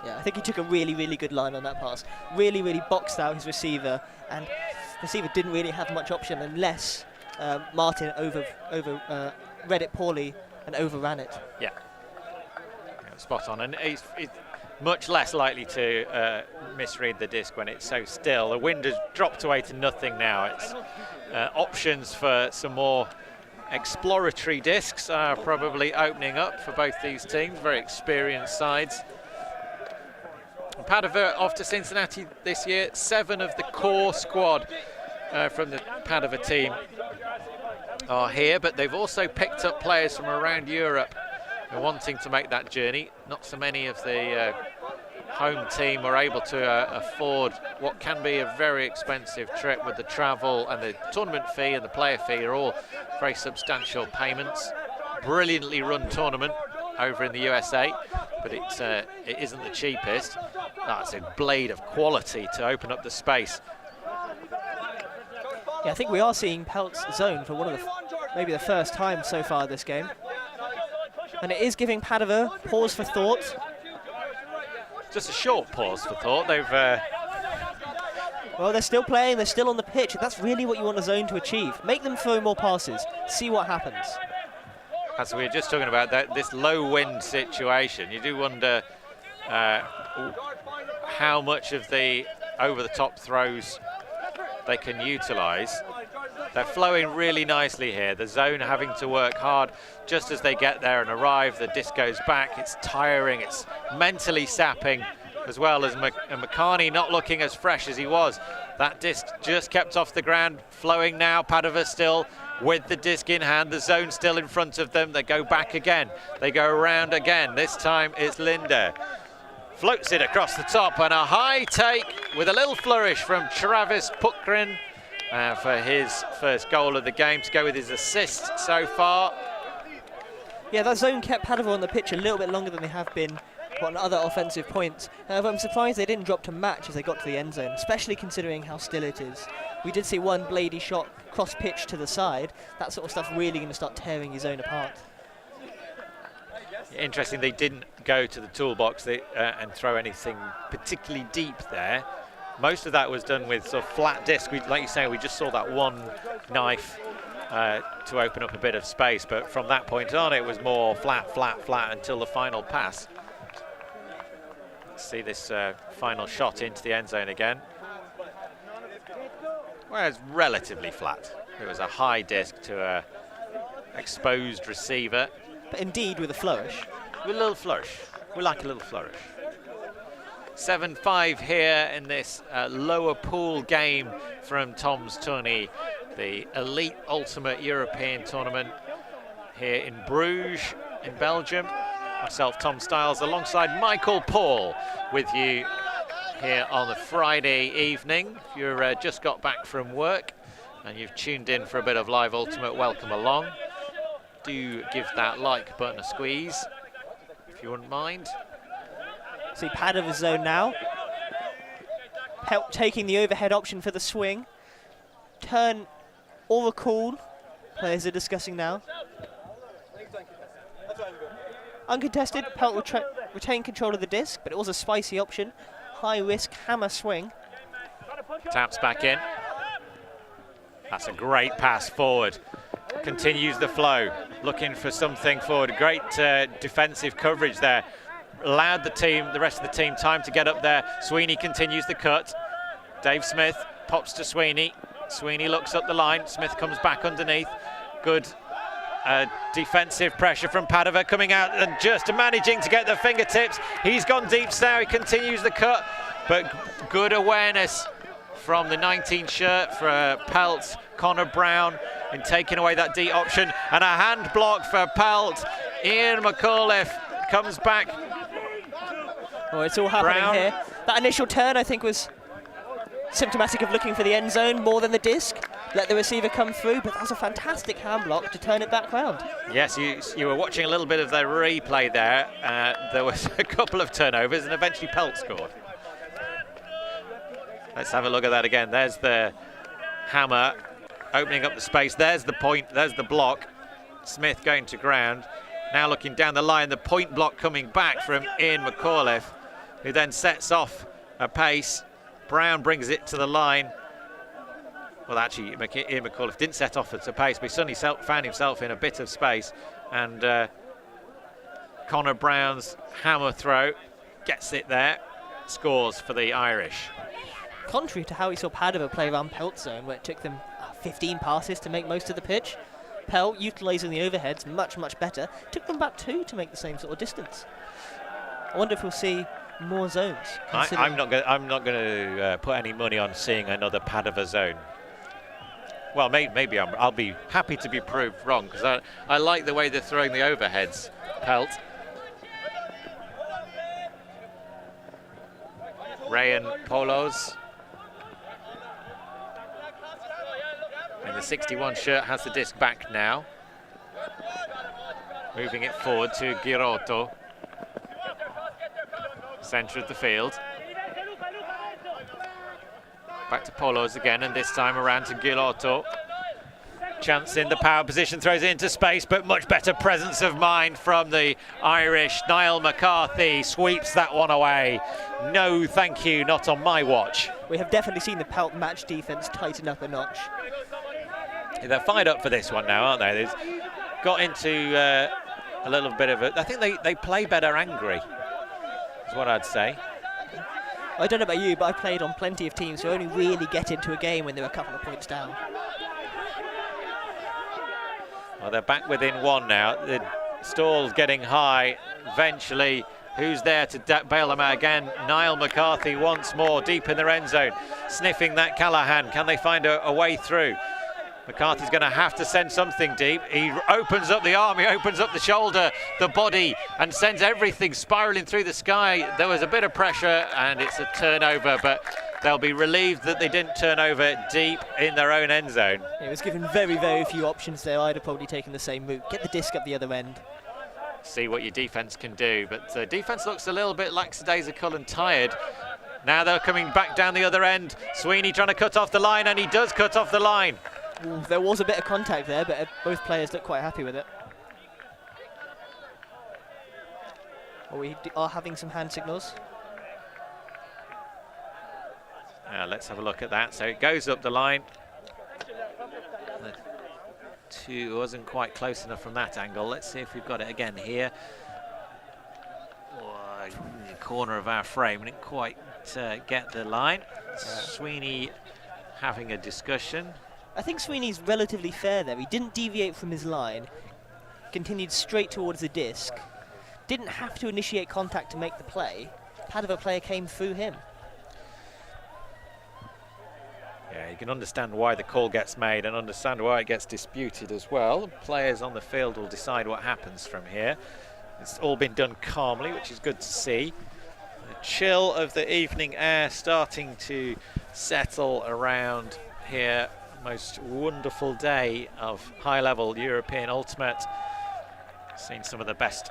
[SPEAKER 3] Yeah, I think he took a really, really good line on that pass. Really, really boxed out his receiver, and the receiver didn't really have much option unless Martin read it poorly and overran it.
[SPEAKER 1] Yeah, spot on. And he's much less likely to misread the disc when it's so still. The wind has dropped away to nothing now. It's options for some more exploratory discs are probably opening up for both these teams. Very experienced sides. Padova off to Cincinnati this year. 7 of the core squad from the Padova team are here, but they've also picked up players from around Europe who are wanting to make that journey. Not so many of the home team are able to afford what can be a very expensive trip, with the travel and the tournament fee and the player fee are all very substantial payments. Brilliantly run tournament. over in the USA, but it isn't the cheapest. That's a blade of quality to open up the space.
[SPEAKER 3] Yeah, I think we are seeing Pelt's zone for one of the, maybe the first time so far this game. And it is giving Padova pause for thought.
[SPEAKER 1] Just a short pause for thought. They've
[SPEAKER 3] Well, they're still playing, they're still on the pitch. That's really what you want a zone to achieve. Make them throw more passes, see what happens.
[SPEAKER 1] As we were just talking about, this low wind situation, you do wonder how much of the over-the-top throws they can utilise. They're flowing really nicely here. The zone having to work hard just as they get there and arrive. The disc goes back. It's tiring. It's mentally sapping, as well as McCarney not looking as fresh as he was. That disc just kept off the ground, flowing now. Padova still with the disc in hand. The zone still in front of them. They go back again. They go around again. This time it's Linde. Floats it across the top, and a high take with a little flourish from Travis Pukrin for his first goal of the game, to go with his assist so far.
[SPEAKER 3] Yeah, that zone kept Padova on the pitch a little bit longer than they have been on other offensive points. However, I'm surprised they didn't drop to match as they got to the end zone, especially considering how still it is. We did see one bladey shot cross pitch to the side. That sort of stuff really going to start tearing your zone apart.
[SPEAKER 1] Interesting, they didn't go to the toolbox and throw anything particularly deep there. Most of that was done with sort of flat disc. Like you say, we just saw that one knife to open up a bit of space, but from that point on it was more flat, flat, flat until the final pass. Let's see this final shot into the end zone again. Well, it's relatively flat. It was a high disc to a exposed receiver.
[SPEAKER 3] But indeed with a flourish.
[SPEAKER 1] With a little flourish. We like a little flourish. 7-5 here in this Lowerpool game from Tom's Tourney, the elite ultimate European tournament here in Brugge in Belgium. Myself, Tom Stiles, alongside Michael Paul, with you here on the Friday evening. If you're just got back from work and you've tuned in for a bit of live ultimate, welcome along. Do give that like button a squeeze, if you wouldn't mind.
[SPEAKER 3] See Padova's zone now. Pelt taking the overhead option for the swing. Turn or a call, players are discussing now. Uncontested, Pelt will retain control of the disc, but it was a spicy option. High risk hammer swing.
[SPEAKER 1] Taps back in. That's a great pass forward. Continues the flow, looking for something forward. Great defensive coverage there. Allowed the rest of the team time to get up there. Sweeney continues the cut. Dave Smith pops to Sweeney. Sweeney looks up the line. Smith comes back underneath. Good defensive pressure from Padova, coming out and just managing to get the fingertips. He's gone deep now. He continues the cut, but good awareness from the 19 shirt for Pelt. Connor Brown in taking away that D option, and a hand block for Pelt. Ian McAuliffe comes back.
[SPEAKER 3] Oh, it's all happening
[SPEAKER 1] Brown.
[SPEAKER 3] here. That initial turn, I think, was symptomatic of looking for the end zone more than the disc. Let the receiver come through, but that was a fantastic hand block to turn it back round.
[SPEAKER 1] Yes, you were watching a little bit of the replay there. There was a couple of turnovers, and eventually Pelt scored. Let's have a look at that again. There's the hammer opening up the space. There's the point, there's the block. Smith going to ground. Now looking down the line, the point block coming back from Ian McAuliffe, who then sets off a pace. Brown brings it to the line. Well, actually, Ian McAuliffe didn't set off at a pace, but he suddenly found himself in a bit of space. And Connor Brown's hammer throw gets it there, scores for the Irish.
[SPEAKER 3] Contrary to how we saw Padova play around Pelt's zone, where it took them 15 passes to make most of the pitch, Pelt, utilising the overheads much, much better, took them back 2 to make the same sort of distance. I wonder if we'll see more zones.
[SPEAKER 1] I'm not going to put any money on seeing another Padova zone. Well, maybe I'll be happy to be proved wrong, because I like the way they're throwing the overheads, Pelt. Rayan Polos. And the 61 shirt has the disc back now. Moving it forward to Girotto. Centre of the field. Back to Polos again, and this time around to Girotto. Chance in the power position, throws it into space, but much better presence of mind from the Irish. Niall McCarthy sweeps that one away. No, thank you, not on my watch.
[SPEAKER 3] We have definitely seen the Pelt match defence tighten up a notch.
[SPEAKER 1] They're fired up for this one now, aren't they? They've got into a little bit of a... I think they play better angry, is what I'd say.
[SPEAKER 3] I don't know about you, but I've played on plenty of teams who only really get into a game when they're a couple of points down.
[SPEAKER 1] Well, they're back within one now. The stall's getting high. Eventually, who's there to bail them out again? Niall McCarthy once more, deep in their end zone, sniffing that Callahan. Can they find a way through? McCarthy's going to have to send something deep. He opens up the arm, he opens up the shoulder, the body, and sends everything spiraling through the sky. There was a bit of pressure, and it's a turnover, but they'll be relieved that they didn't turn over deep in their own end zone.
[SPEAKER 3] It was given very, very few options there. I'd have probably taken the same route. Get the disc up the other end.
[SPEAKER 1] See what your defence can do, but defence looks a little bit lackadaisical and tired. Now they're coming back down the other end. Sweeney trying to cut off the line, and he does cut off the line.
[SPEAKER 3] Ooh, there was a bit of contact there, but both players look quite happy with it. Well, we are having some hand signals.
[SPEAKER 1] Let's have a look at that. So it goes up the line. Two wasn't quite close enough from that angle. Let's see if we've got it again here. Oh, in the corner of our frame, we didn't quite get the line. Sweeney having a discussion.
[SPEAKER 3] I think Sweeney's relatively fair there. He didn't deviate from his line, continued straight towards the disc, didn't have to initiate contact to make the play. Padova player came through him.
[SPEAKER 1] Yeah, you can understand why the call gets made and understand why it gets disputed as well. Players on the field will decide what happens from here. It's all been done calmly, which is good to see. The chill of the evening air starting to settle around here. Most wonderful day of high-level European Ultimate. Seen some of the best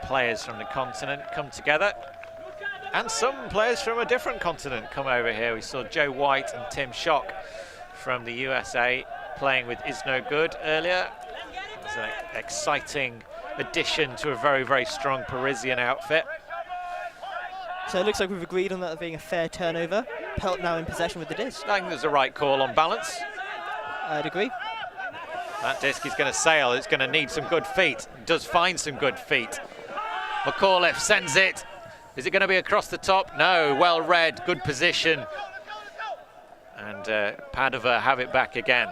[SPEAKER 1] players from the continent come together, and some players from a different continent come over here. We saw Joe White and Tim Schock from the USA playing with Is No Good earlier. It's an exciting addition to a very, very strong Parisian outfit.
[SPEAKER 3] So it looks like we've agreed on that being a fair turnover. Pelt now in possession with the disc.
[SPEAKER 1] I think there's a right call on balance.
[SPEAKER 3] I'd agree.
[SPEAKER 1] That disc is going to sail. It's going to need some good feet. It does find some good feet. McAuliffe sends it. Is it going to be across the top? No, well read, good position. And Padova have it back again.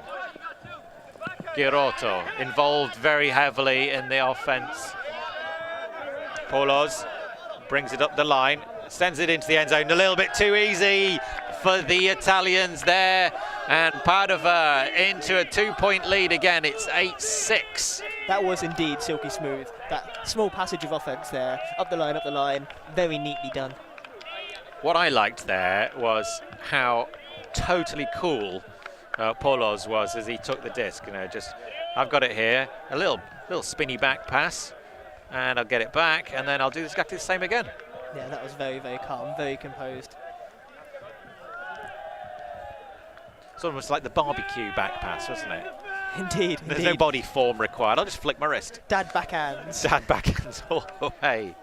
[SPEAKER 1] Girotto involved very heavily in the offense. Polos brings it up the line, sends it into the end zone. A little bit too easy for the Italians there. And Padova into a 2-point lead again. It's 8-6.
[SPEAKER 3] That was indeed silky smooth. That small passage of offense there, up the line, very neatly done.
[SPEAKER 1] What I liked there was how totally cool Polos was as he took the disc. You know, just, I've got it here, a little spinny back pass, and I'll get it back, and then I'll do exactly the same again.
[SPEAKER 3] Yeah, that was very, very calm, very composed.
[SPEAKER 1] It's almost like the barbecue back pass, wasn't it?
[SPEAKER 3] Indeed,
[SPEAKER 1] There's no body form required. I'll just flick my wrist.
[SPEAKER 3] Dad backhands.
[SPEAKER 1] Dad backhands all the way.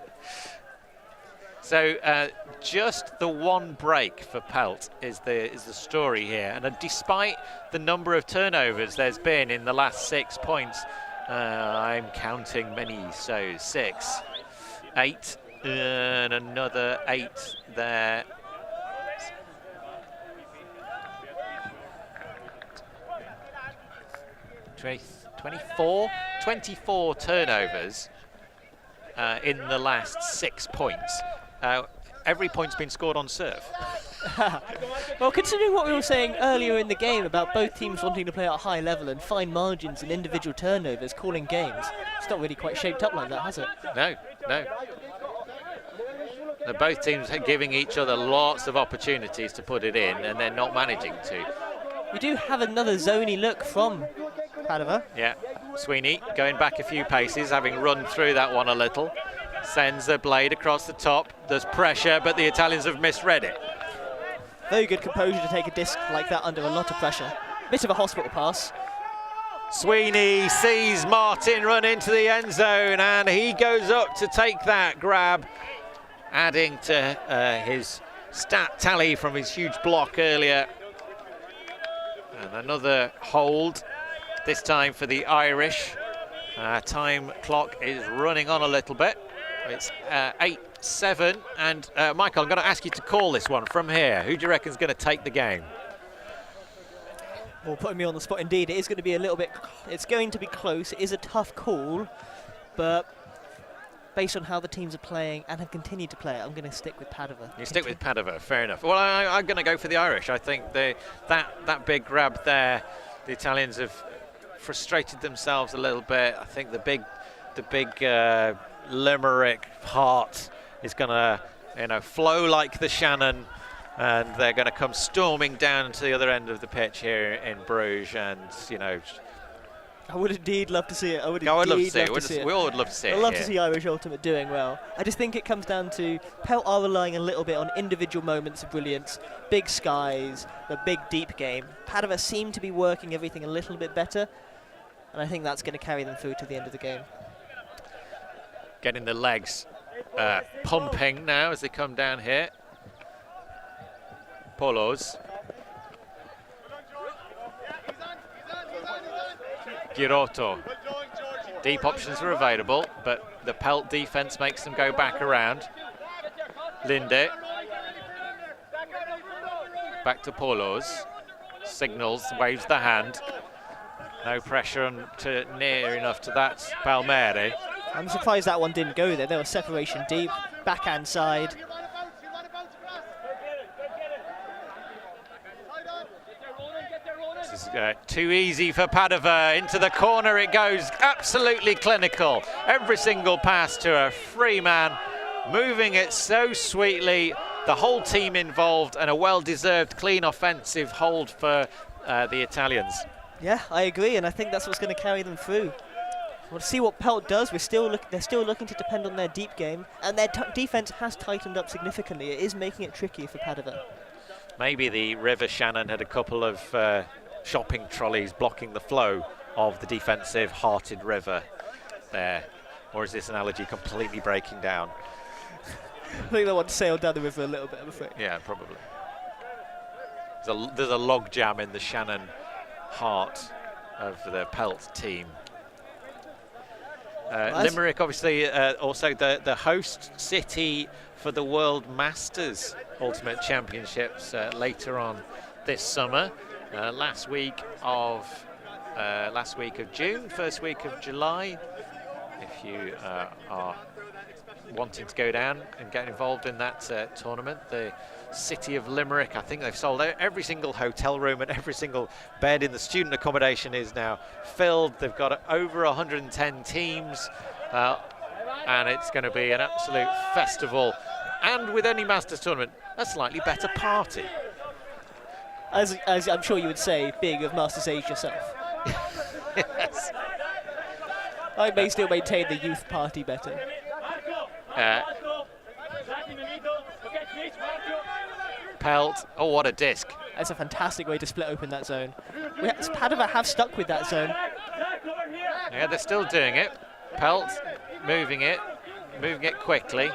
[SPEAKER 1] So just the one break for Pelt is the story here. And despite the number of turnovers there's been in the last 6 points, I'm counting many, so 6, 8, and another 8 there. Uh, 24 turnovers in the last 6 points. Every point's been scored on serve.
[SPEAKER 3] Well, considering what we were saying earlier in the game about both teams wanting to play at a high level and fine margins and individual turnovers calling games, it's not really quite shaped up like that, has it?
[SPEAKER 1] No. Both teams are giving each other lots of opportunities to put it in, and they're not managing to.
[SPEAKER 3] We do have another zony look from Padova.
[SPEAKER 1] Yeah. Sweeney going back a few paces, having run through that one a little. Sends the blade across the top. There's pressure, but the Italians have misread it.
[SPEAKER 3] Very good composure to take a disc like that under a lot of pressure. Bit of a hospital pass.
[SPEAKER 1] Sweeney sees Martin run into the end zone, and he goes up to take that grab, adding to his stat tally from his huge block earlier. And another hold, this time for the Irish. Time clock is running on a little bit. It's 8-7, and Michael, I'm going to ask you to call this one from here. Who do you reckon is going to take the game?
[SPEAKER 3] Well, putting me on the spot indeed. It is going to be a little bit, it's going to be close. It is a tough call, but based on how the teams are playing and have continued to play, I'm going to stick with Padova.
[SPEAKER 1] You stick with Padova, fair enough. Well, I'm going to go for the Irish. I think that big grab there, the Italians have frustrated themselves a little bit. I think the big Limerick heart is going to flow like the Shannon, and they're going to come storming down to the other end of the pitch here in Bruges, and
[SPEAKER 3] I would indeed love to see it. I would
[SPEAKER 1] love to
[SPEAKER 3] indeed
[SPEAKER 1] see
[SPEAKER 3] love to see it.
[SPEAKER 1] We all would love to see it.
[SPEAKER 3] I'd love to see Irish Ultimate doing well. I just think it comes down to Pelt are relying a little bit on individual moments of brilliance, big skies, the big deep game. Padova seem to be working everything a little bit better, and I think that's going to carry them through to the end of the game.
[SPEAKER 1] Getting the legs pumping now as they come down here. Polos. Girotto. Deep options are available, but the Pelt defense makes them go back around. Linde. Back to Polos. Signals, waves the hand. No pressure to near enough to that Palmieri.
[SPEAKER 3] I'm surprised that one didn't go there. There was separation deep, backhand side.
[SPEAKER 1] This is too easy for Padova. Into the corner it goes, absolutely clinical. Every single pass to a free man, moving it so sweetly. The whole team involved, and a well-deserved clean offensive hold for the Italians.
[SPEAKER 3] Yeah, I agree, and I think that's what's going to carry them through. We'll see what Pelt does. They're still looking to depend on their deep game, and their defense has tightened up significantly. It is making it tricky for Padova.
[SPEAKER 1] Maybe the River Shannon had a couple of shopping trolleys blocking the flow of the defensive hearted river there. Or is this analogy completely breaking down?
[SPEAKER 3] I think they want to sail down the river a little bit, I'm afraid.
[SPEAKER 1] Yeah, probably. There's a log jam in the Shannon heart of the Pelt team. Limerick, obviously, also the host city for the World Masters Ultimate Championships later on this summer. Last week of June, first week of July. If you are wanting to go down and get involved in that tournament, the city of Limerick, I think they've sold out every single hotel room and every single bed in the student accommodation is now filled. They've got over 110 teams, and it's going to be an absolute festival. And with any Masters tournament, a slightly better party.
[SPEAKER 3] As I'm sure you would say, being of Masters age yourself.
[SPEAKER 1] Yes.
[SPEAKER 3] I may still maintain the youth party better.
[SPEAKER 1] Pelt, oh what a disc.
[SPEAKER 3] That's a fantastic way to split open that zone. Padova have stuck with that zone.
[SPEAKER 1] Yeah, they're still doing it. Pelt moving it quickly.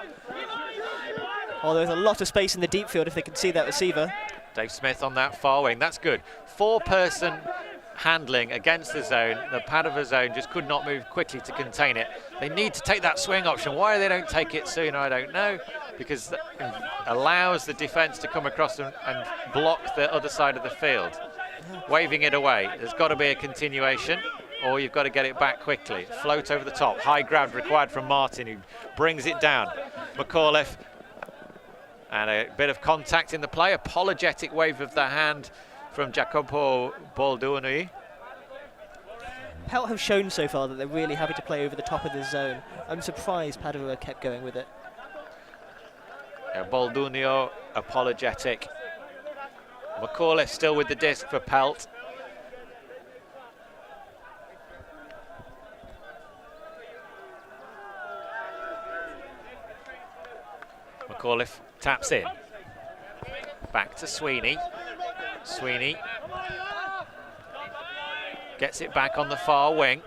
[SPEAKER 3] Oh, there's a lot of space in the deep field if they can see that receiver.
[SPEAKER 1] Dave Smith on that far wing, that's good. 4-person handling against the zone. The Padova zone just could not move quickly to contain it. They need to take that swing option. Why they don't take it sooner, I don't know. Because it allows the defence to come across and block the other side of the field. Waving it away. There's got to be a continuation, or you've got to get it back quickly. Float over the top. High grab required from Martin, who brings it down. McAuliffe. And a bit of contact in the play. Apologetic wave of the hand from Jacopo Baldoni.
[SPEAKER 3] Pelt have shown so far that they're really happy to play over the top of the zone. I'm surprised Padova kept going with it.
[SPEAKER 1] Baldunio apologetic. McAuliffe still with the disc for Pelt. McAuliffe taps in. Back to Sweeney. Sweeney gets it back on the far wing.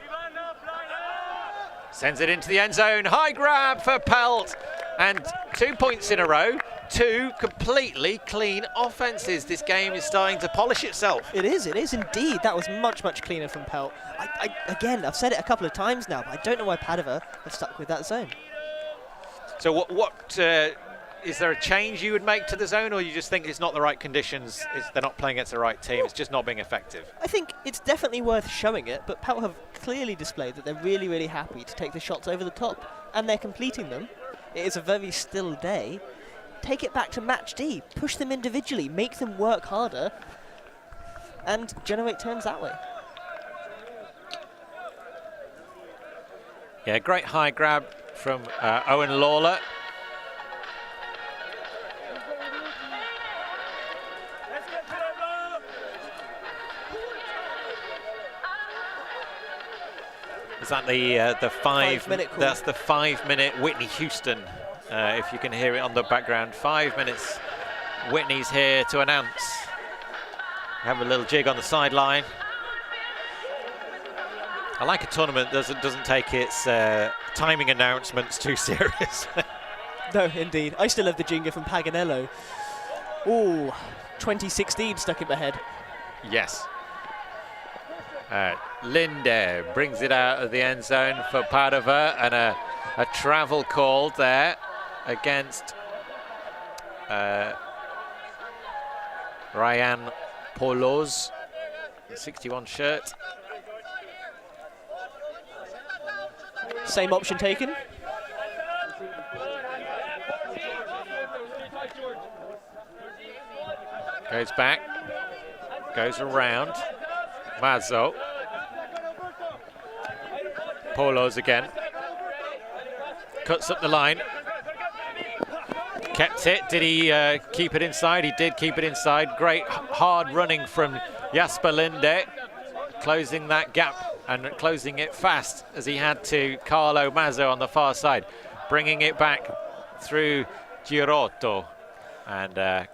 [SPEAKER 1] Sends it into the end zone. High grab for Pelt. And 2 points in a row. 2 completely clean offences. This game is starting to polish itself.
[SPEAKER 3] It is indeed. That was much, much cleaner from Pelt. Again, I've said it a couple of times now, but I don't know why Padova have stuck with that zone.
[SPEAKER 1] So what is there a change you would make to the zone, or you just think it's not the right conditions, they're not playing against the right team, it's just not being effective?
[SPEAKER 3] I think it's definitely worth showing it, but Pelt have clearly displayed that they're really, really happy to take the shots over the top, and they're completing them. It is a very still day. Take it back to match D, push them individually, make them work harder, and generate turns that way.
[SPEAKER 1] Yeah, great high grab from Owen Lawler. Is that the 5 minute call? That's the 5 minute Whitney Houston, if you can hear it on the background. 5 minutes. Whitney's here to announce. Have a little jig on the sideline. I like a tournament that doesn't take its timing announcements too serious.
[SPEAKER 3] No, indeed. I still have the jingle from Paganello. Ooh, 2016 stuck in my head.
[SPEAKER 1] Yes. Linde brings it out of the end zone for Padova, and a travel called there against Ryan Polos, 61 shirt.
[SPEAKER 3] Same option taken.
[SPEAKER 1] Goes back, goes around. Mazzo. Polos again. Cuts up the line. Kept it. Did he keep it inside? He did keep it inside. Great hard running from Jasper Linde, closing that gap and closing it fast as he had to. Carlo Mazzo on the far side, bringing it back through Girotto, and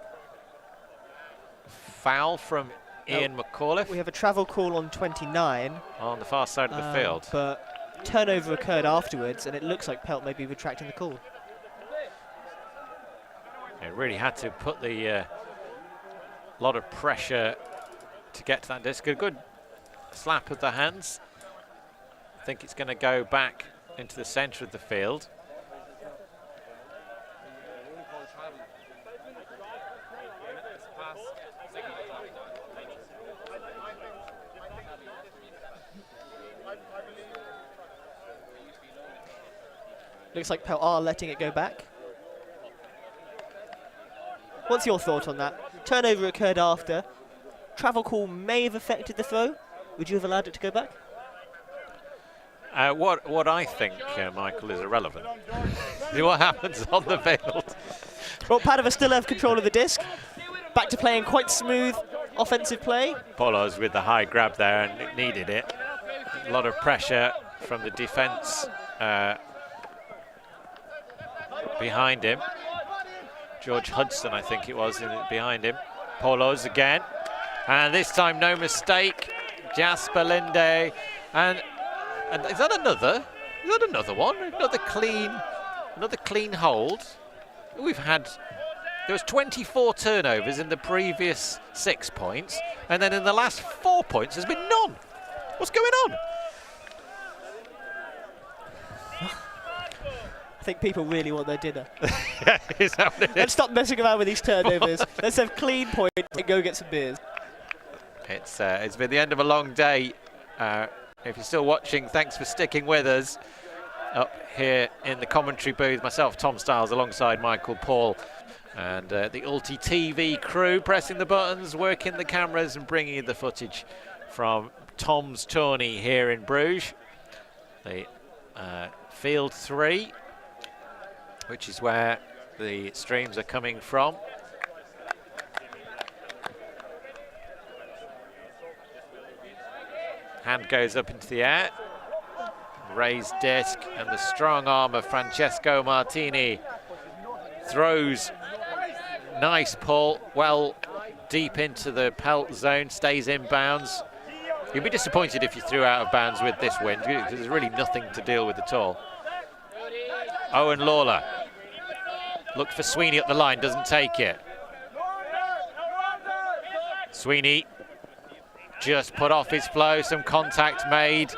[SPEAKER 1] foul from Ian McAuliffe.
[SPEAKER 3] We have a travel call on 29.
[SPEAKER 1] On the far side of the field.
[SPEAKER 3] But turnover occurred afterwards, and it looks like Pelt may be retracting the call.
[SPEAKER 1] It really had to put the lot of pressure to get to that disc. A good slap of the hands. I think it's going to go back into the centre of the field.
[SPEAKER 3] Looks like Pelt are letting it go back. What's your thought on that? Turnover occurred after. Travel call may have affected the throw. Would you have allowed it to go back?
[SPEAKER 1] What I think, Michael, is irrelevant. See what happens on the field.
[SPEAKER 3] Well, Padova still have control of the disc. Back to playing quite smooth offensive play.
[SPEAKER 1] Polos with the high grab there, and it needed it. A lot of pressure from the defence behind him. George Hudson, I think it was, behind him. Polos again, and this time no mistake. Jasper Linde, and is that another? Is that another one? Another clean hold. There was 24 turnovers in the previous 6 points, and then in the last 4 points there's been none. What's going on?
[SPEAKER 3] I think people really want their dinner.
[SPEAKER 1] Is that what it is?
[SPEAKER 3] Let's stop messing around with these turnovers. Let's have clean point and go get some beers.
[SPEAKER 1] It's been the end of a long day. If you're still watching, thanks for sticking with us. Up here in the commentary booth, myself, Tom Stiles, alongside Michael Paul, and the Ulti TV crew, pressing the buttons, working the cameras, and bringing you the footage from Tom's Tourney here in Bruges. The Field 3, which is where the streams are coming from. Hand goes up into the air. Raised disc, and the strong arm of Francesco Martini throws, nice pull, well deep into the Pelt zone, stays in bounds. You'd be disappointed if you threw out of bounds with this wind, because there's really nothing to deal with at all. Owen Lawler looked for Sweeney up the line, doesn't take it. Sweeney just put off his flow, some contact made,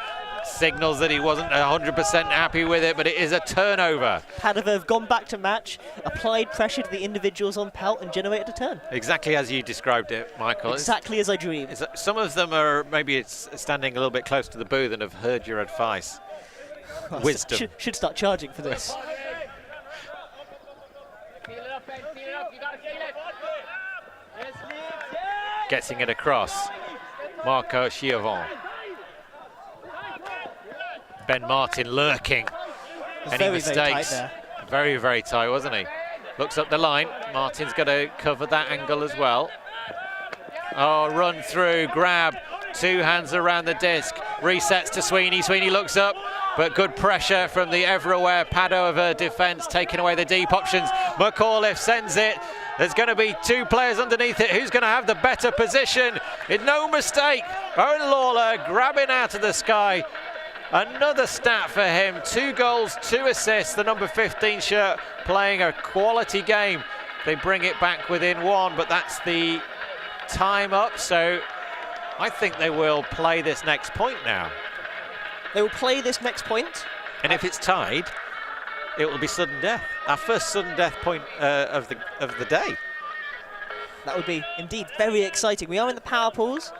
[SPEAKER 1] signals that he wasn't 100% happy with it, but it is a turnover.
[SPEAKER 3] Padova have gone back to match, applied pressure to the individuals on Pelt and generated a turn.
[SPEAKER 1] Exactly as you described it, Michael.
[SPEAKER 3] Exactly as I dreamed.
[SPEAKER 1] Some of them are maybe it's standing a little bit close to the booth and have heard your advice. Wisdom.
[SPEAKER 3] Should start charging for this.
[SPEAKER 1] Getting it across. Marco Chiavon. Ben Martin lurking. Any
[SPEAKER 3] very,
[SPEAKER 1] mistakes?
[SPEAKER 3] very tight there.
[SPEAKER 1] Very, very tight, wasn't he? Looks up the line. Martin's got to cover that angle as well. Oh, run through, grab. 2 hands around the disc. Resets to Sweeney. Sweeney looks up, but good pressure from the ever-aware Padova defence, taking away the deep options. McAuliffe sends it. There's going to be 2 players underneath it. Who's going to have the better position? No mistake. Owen Lawler grabbing out of the sky. Another stat for him. 2 goals, 2 assists. The number 15 shirt playing a quality game. They bring it back within 1, but that's the time up. So I think they will play this next point now.
[SPEAKER 3] They will play this next point.
[SPEAKER 1] And if it's tied, it will be sudden death. Our first sudden death point of the day.
[SPEAKER 3] That would be indeed very exciting. We are in the power pools.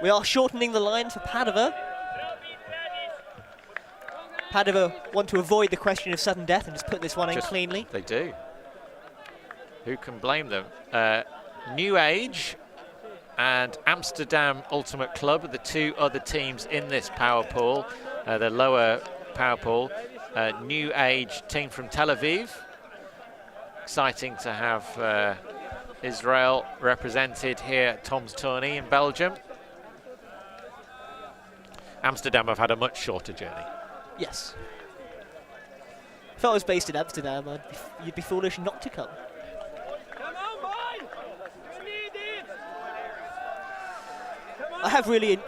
[SPEAKER 3] We are shortening the line for Padova. Padova want to avoid the question of sudden death and just put this one in cleanly.
[SPEAKER 1] They do. Who can blame them? New Age and Amsterdam Ultimate Club are the 2 other teams in this power pool, the lower power pool. New Age team from Tel Aviv. Exciting to have Israel represented here at Tom's Tourney in Belgium. Amsterdam have had a much shorter journey.
[SPEAKER 3] Yes. If I was based in Amsterdam, you'd be foolish not to come. I have really,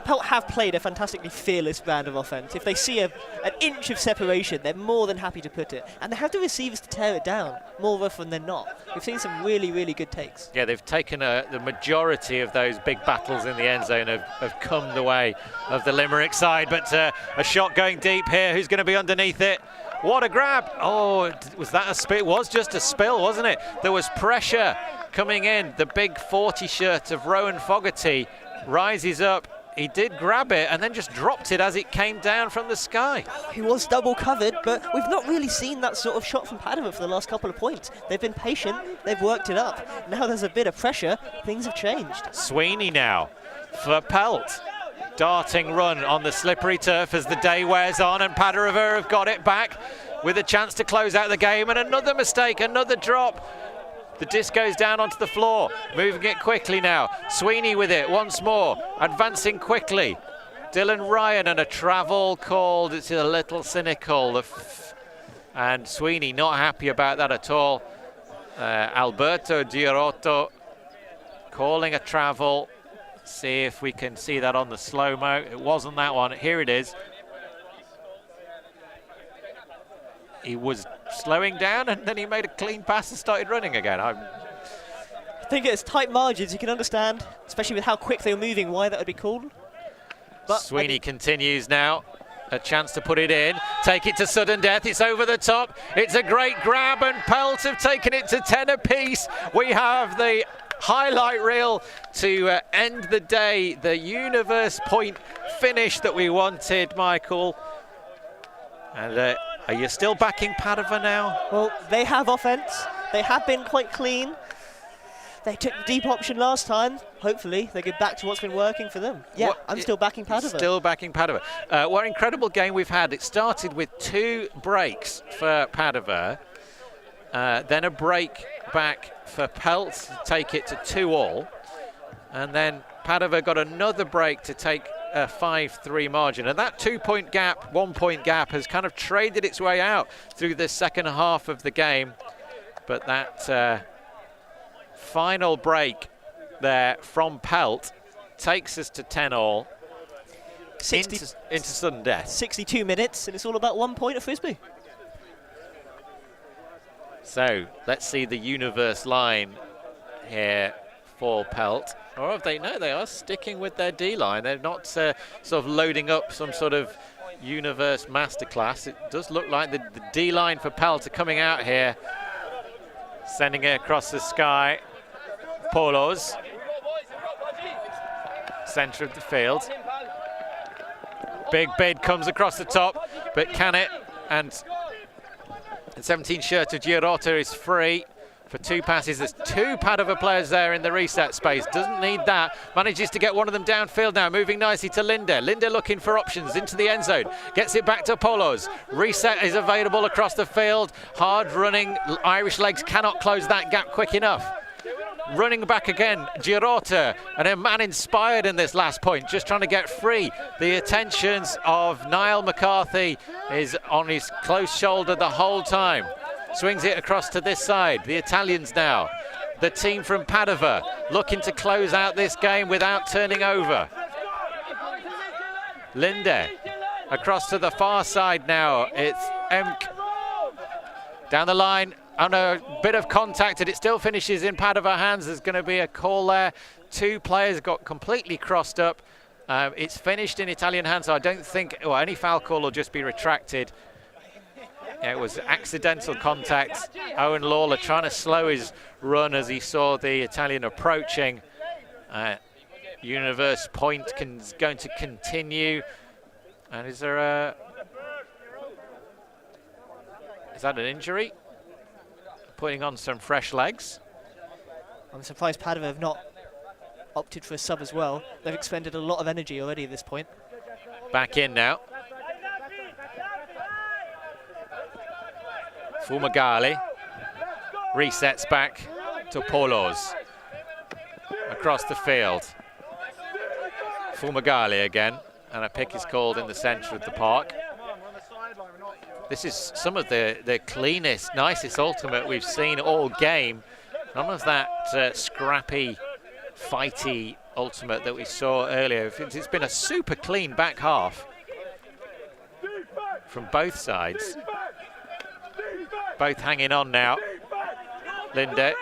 [SPEAKER 3] Pelt have played a fantastically fearless brand of offence. If they see an inch of separation, they're more than happy to put it. And they have the receivers to tear it down, more often than not. We've seen some really, really good takes. Yeah,
[SPEAKER 1] they've taken the majority of those big battles in the end zone have come the way of the Limerick side. But a shot going deep here. Who's going to be underneath it? What a grab. Oh, was that a spill? It was just a spill, wasn't it? There was pressure coming in. The big 40 shirt of Rowan Fogarty rises up. He did grab it and then just dropped it as it came down from the sky.
[SPEAKER 3] He was double covered, but we've not really seen that sort of shot from Padova for the last couple of points. They've been patient, they've worked it up. Now there's a bit of pressure, things have changed.
[SPEAKER 1] Sweeney now for Pelt. Darting run on the slippery turf as the day wears on, and Padova have got it back with a chance to close out the game, and another mistake, another drop. The disc goes down onto the floor, moving it quickly now. Sweeney with it once more, advancing quickly. Dylan Ryan, and a travel called. It's a little cynical. And Sweeney not happy about that at all. Alberto Giarotto calling a travel. See if we can see that on the slow-mo. It wasn't that one. Here it is. He was slowing down and then he made a clean pass and started running again. I
[SPEAKER 3] think it's tight margins, you can understand, especially with how quick they were moving, why that would be called. But
[SPEAKER 1] Sweeney continues now. A chance to put it in. Take it to sudden death. It's over the top. It's a great grab, and Pelt have taken it to 10 apiece. We have the highlight reel to end the day. The universe point finish that we wanted, Michael. And are you still backing Padova now?
[SPEAKER 3] Well, they have offence. They have been quite clean. They took the deep option last time. Hopefully, they get back to what's been working for them. Yeah, I'm still backing Padova.
[SPEAKER 1] Still backing Padova. What an incredible game we've had. It started with 2 breaks for Padova, then a break back for Pelt to take it to 2-2, and then Padova got another break to take a 5-3 margin. And that 2-point gap, 1-point gap has kind of traded its way out through the second half of the game. But that final break there from Pelt takes us to 10-all into sudden death.
[SPEAKER 3] 62 minutes, and it's all about 1 point of Frisbee.
[SPEAKER 1] So let's see the universe line here for Pelt. Or have they? No, they are sticking with their D-line. They're not sort of loading up some sort of universe masterclass. It does look like the D-line for Pelt are coming out here, sending it across the sky. Polos, centre of the field. Big bid comes across the top, but can it? And the 17 shirt of Girotta is free for 2 passes. There's 2 Padova players there in the reset space. Doesn't need that. Manages to get one of them downfield now. Moving nicely to Linde. Linde looking for options into the end zone. Gets it back to Polos. Reset is available across the field. Hard running. Irish legs cannot close that gap quick enough. Running back again, Girotta, and a man inspired in this last point, just trying to get free. The attentions of Niall McCarthy is on his close shoulder the whole time. Swings it across to this side. The Italians now. The team from Padova looking to close out this game without turning over. Linde across to the far side now. It's Emk down the line. On a bit of contact, and it still finishes in Padova hands. There's going to be a call there. 2 players got completely crossed up. It's finished in Italian hands, so I don't think any foul call will just be retracted. It was accidental contact. Owen Lawler trying to slow his run as he saw the Italian approaching. Universe point going to continue. And is that an injury? Putting on some fresh legs.
[SPEAKER 3] I'm surprised Padova have not opted for a sub as well. They've expended a lot of energy already at this point.
[SPEAKER 1] Back in now. Fumagalli resets back to Polos. Across the field. Fumagalli again, and a pick is called in the centre of the park. This is some of the cleanest, nicest ultimate we've seen all game. None of that scrappy, fighty ultimate that we saw earlier. It's been a super clean back half from both sides. Both hanging on now. Linde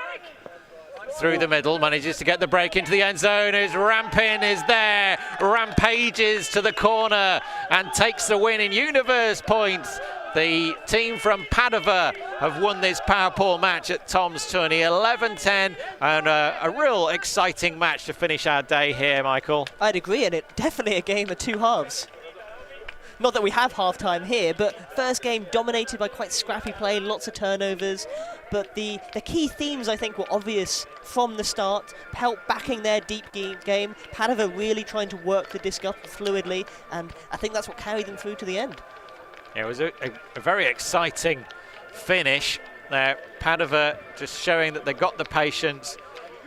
[SPEAKER 1] through the middle, manages to get the break into the end zone. His Rampin is there, rampages to the corner and takes the win in universe points. The team from Padova have won this power pool match at Tom's Tourney, 11-10, and a real exciting match to finish our day here, Michael.
[SPEAKER 3] I'd agree, and it's definitely a game of 2 halves. Not that we have half-time here, but first game dominated by quite scrappy play, lots of turnovers. But the key themes, I think, were obvious from the start. Pelt backing their deep game, Padova really trying to work the disc up fluidly, and I think that's what carried them through to the end.
[SPEAKER 1] It was a very exciting finish there. Padova just showing that they got the patience.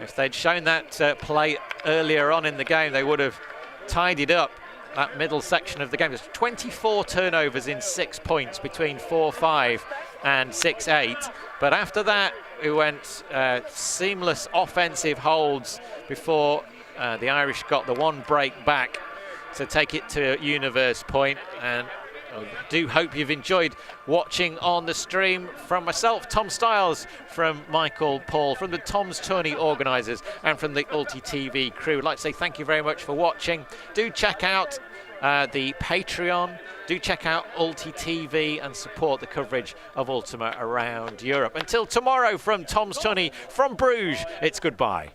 [SPEAKER 1] If they'd shown that play earlier on in the game, they would have tidied up that middle section of the game. There's 24 turnovers in 6 points between 4-5 and 6-8. But after that, it went seamless offensive holds before the Irish got the one break back to take it to universe point. And I do hope you've enjoyed watching on the stream. From myself, Tom Stiles, from Michael Paul, from the Tom's Tourney organisers, and from the Ulti TV crew. I'd like to say thank you very much for watching. Do check out the Patreon. Do check out Ulti TV and support the coverage of Ultima around Europe. Until tomorrow from Tom's Tourney, from Bruges, it's goodbye.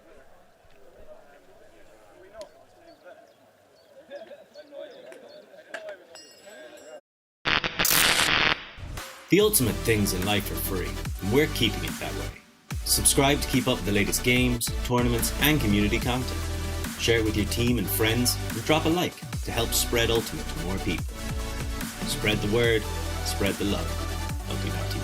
[SPEAKER 4] The ultimate things in life are free, and we're keeping it that way. Subscribe to keep up with the latest games, tournaments, and community content. Share it with your team and friends, and drop a like to help spread Ultimate to more people. Spread the word, spread the love. Ultimate TV.